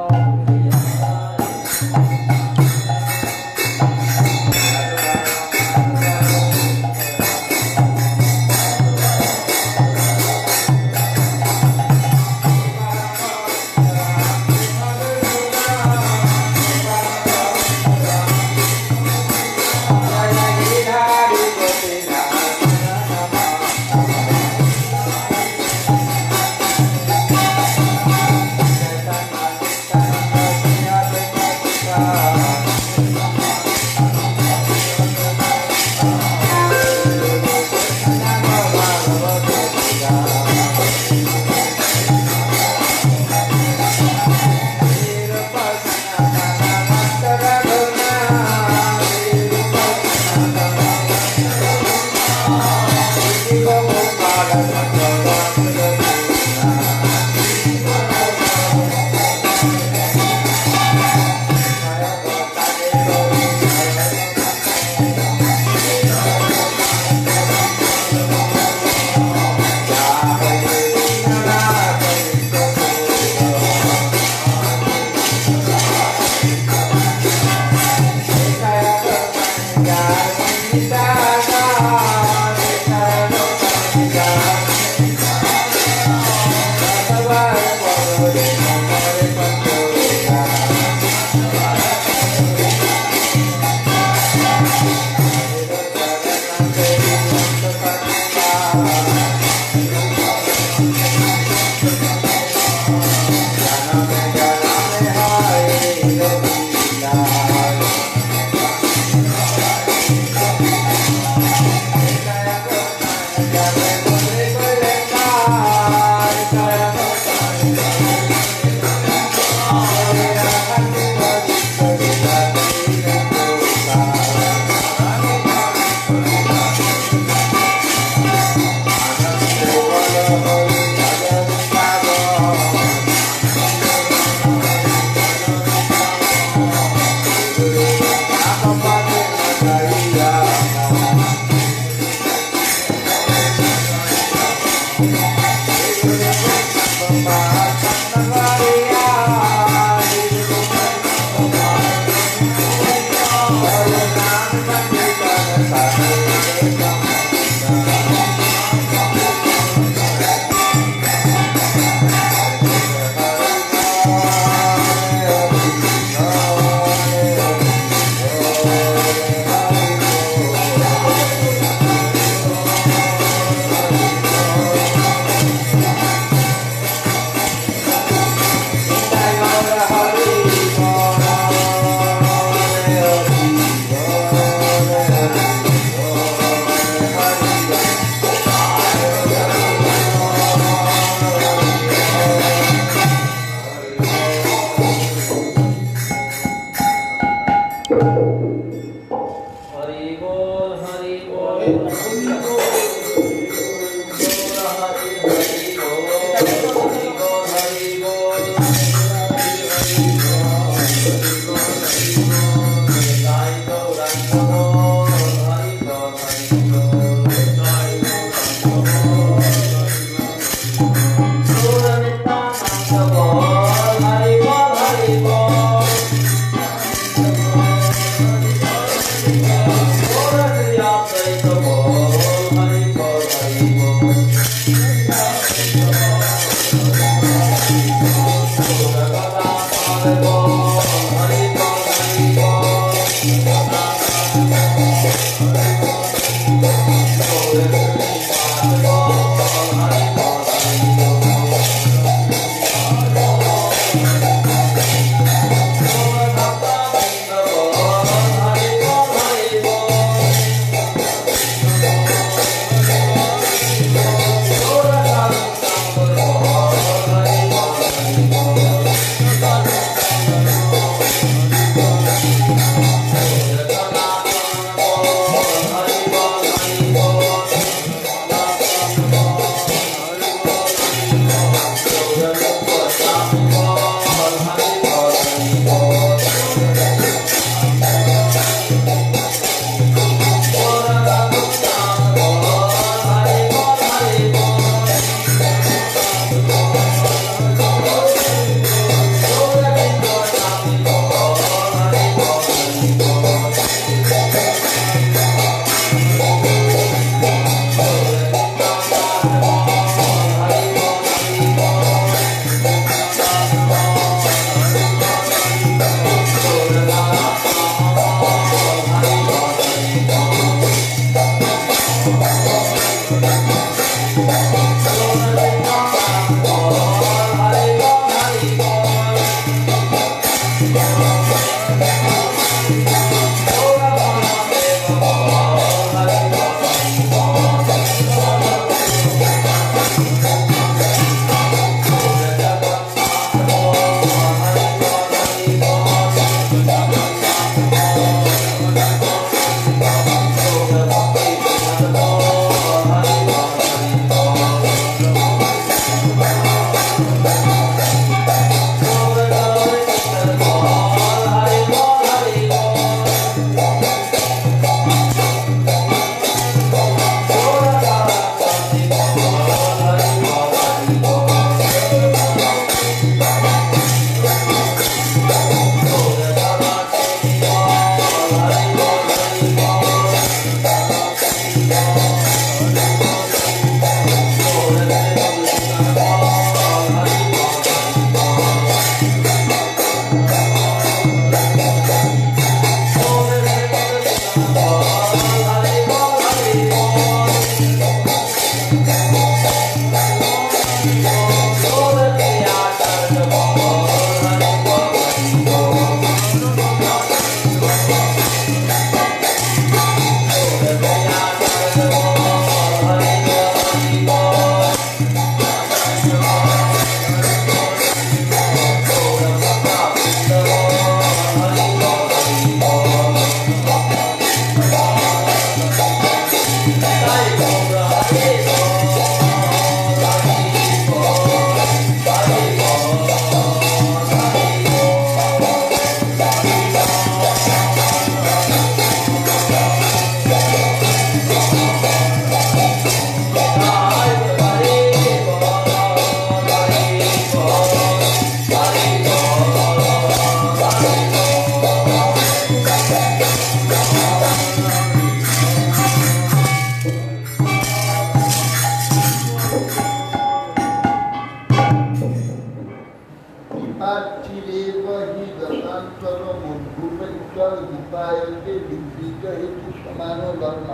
হেতু সমান ধর্ম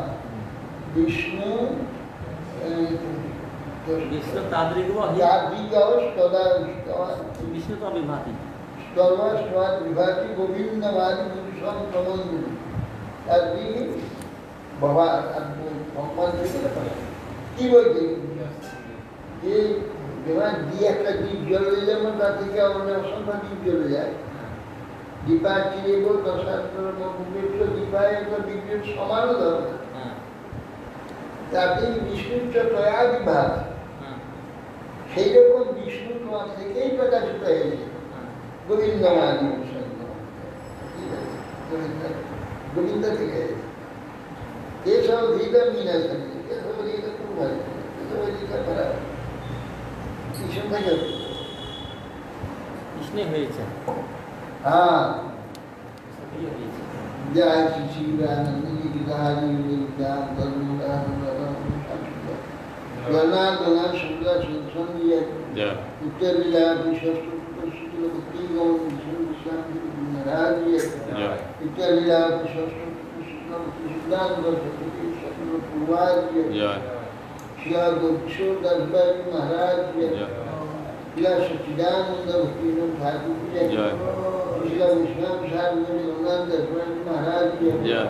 বিষ্ণু विश्व तादृगो हि তাদিগাও সদা विष्णु तो विभाति সর্বস্বাদ বিভাতি গোবিন্দবাদী পুরুষম প্রবন্ধু তাদি বাবা ভগবান কি বলছে যে যেমন দিয়ে একটা দ্বীপ জ্বলে যেমন তার থেকে অন্য অসংখ্য দ্বীপ জ্বলে যায় দীপাচিরে বল দশাত্র দীপায় একটা বিদ্যুৎ সমানও দরকার हाँ তাতে বিষ্ণুর তয়া বিভাগ हाँ সেই রকম বিষ্ণু তোমার থেকেই প্রকাশিত হয়েছে हाँ গোবিন্দমাদি গোবিন্দ থেকে কেশব ধীর মিনা থাকে কেশব ধীর খুব ভালো কেশব ধীর খারাপ কৃষ্ণ থেকে इसने হয়েছে হ্যাঁ সক্রিয় হয়েছে जय श्री श्री रानंदी गिरिधारी विद्यान गणना शुक्ला संसंगीय जय उत्तर लीला विश्वस्त शुक्ल भक्ति गौण विष्णु विश्राम महाराज जय उत्तर लीला विश्वस्त शुक्ल भक्ति शुक्लानंद भक्ति शुक्ल पूर्वाज जय शिला गोपिशोर दासबाई महाराज जय शिला सच्चिदानंद भक्ति ठाकुर जय शिला विश्राम सागर गंगानंद महाराज जय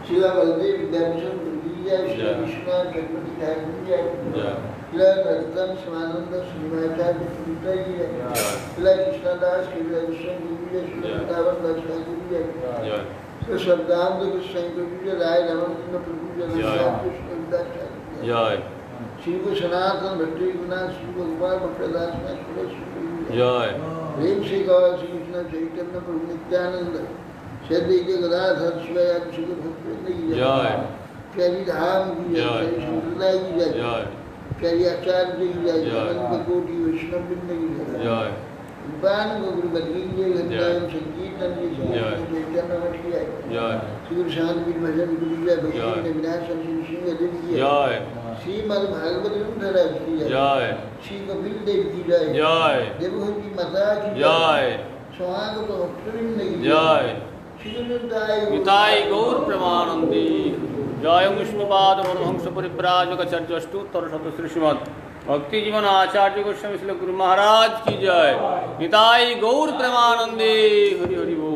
शिला बलदेव विद्याभूषण जय शिला जय। विश्वनाथ चक्रवर्ती ठाकुर जय जय शिला रत्नम शिवानंद श्रीमाचार्य पुत्र जय शिला कृष्णदास शिला विश्वनाथ जय शिला जय। वृंदावन दास ठाकुर जय जय शिला शब्दानंद कृष्ण जय राय रामानंद प्रभु जय जय। श्याम कृष्ण दास ठाकुर जय जय श्री को सनातन भट्टी गुना श्री गोपाल भट्टदास में जय प्रेम से गौर श्री कृष्ण चैतन्य प्रभु नित्यानंद सदी के गदाधर शिवाय श्री भक्त जय प्यारी धाम की जय जय। श्री सुंदराई की जय जय प्यारी आचार्य जी की जय जय। अनंत कोटि वैष्णव वृंद की जय जय रूपान गुरु बद्री की जय गंगायम संकीर्तन की जय जय। चैतन्य मठ की जय जय श्री शांति की भजन की जय भक्ति जय। के विनाश सिंह अदिन की जय जय श्रीमद् भागवत ग्रंथ की जय जय श्री कपिल देव की जय जय देवहूति माता की जय स्वागत भक्तवृंद की जय श्रीनिताय गीताय गौर प्रमानंदी जय विष्णुपाद वरहंस परिव्राजक चर्चष्टोत्तर शत श्रीमद भक्ति जीवन आचार्य गोस्वामी श्री गुरु महाराज की जय गीताय गौर प्रेमानंदी हरि हरि बोल।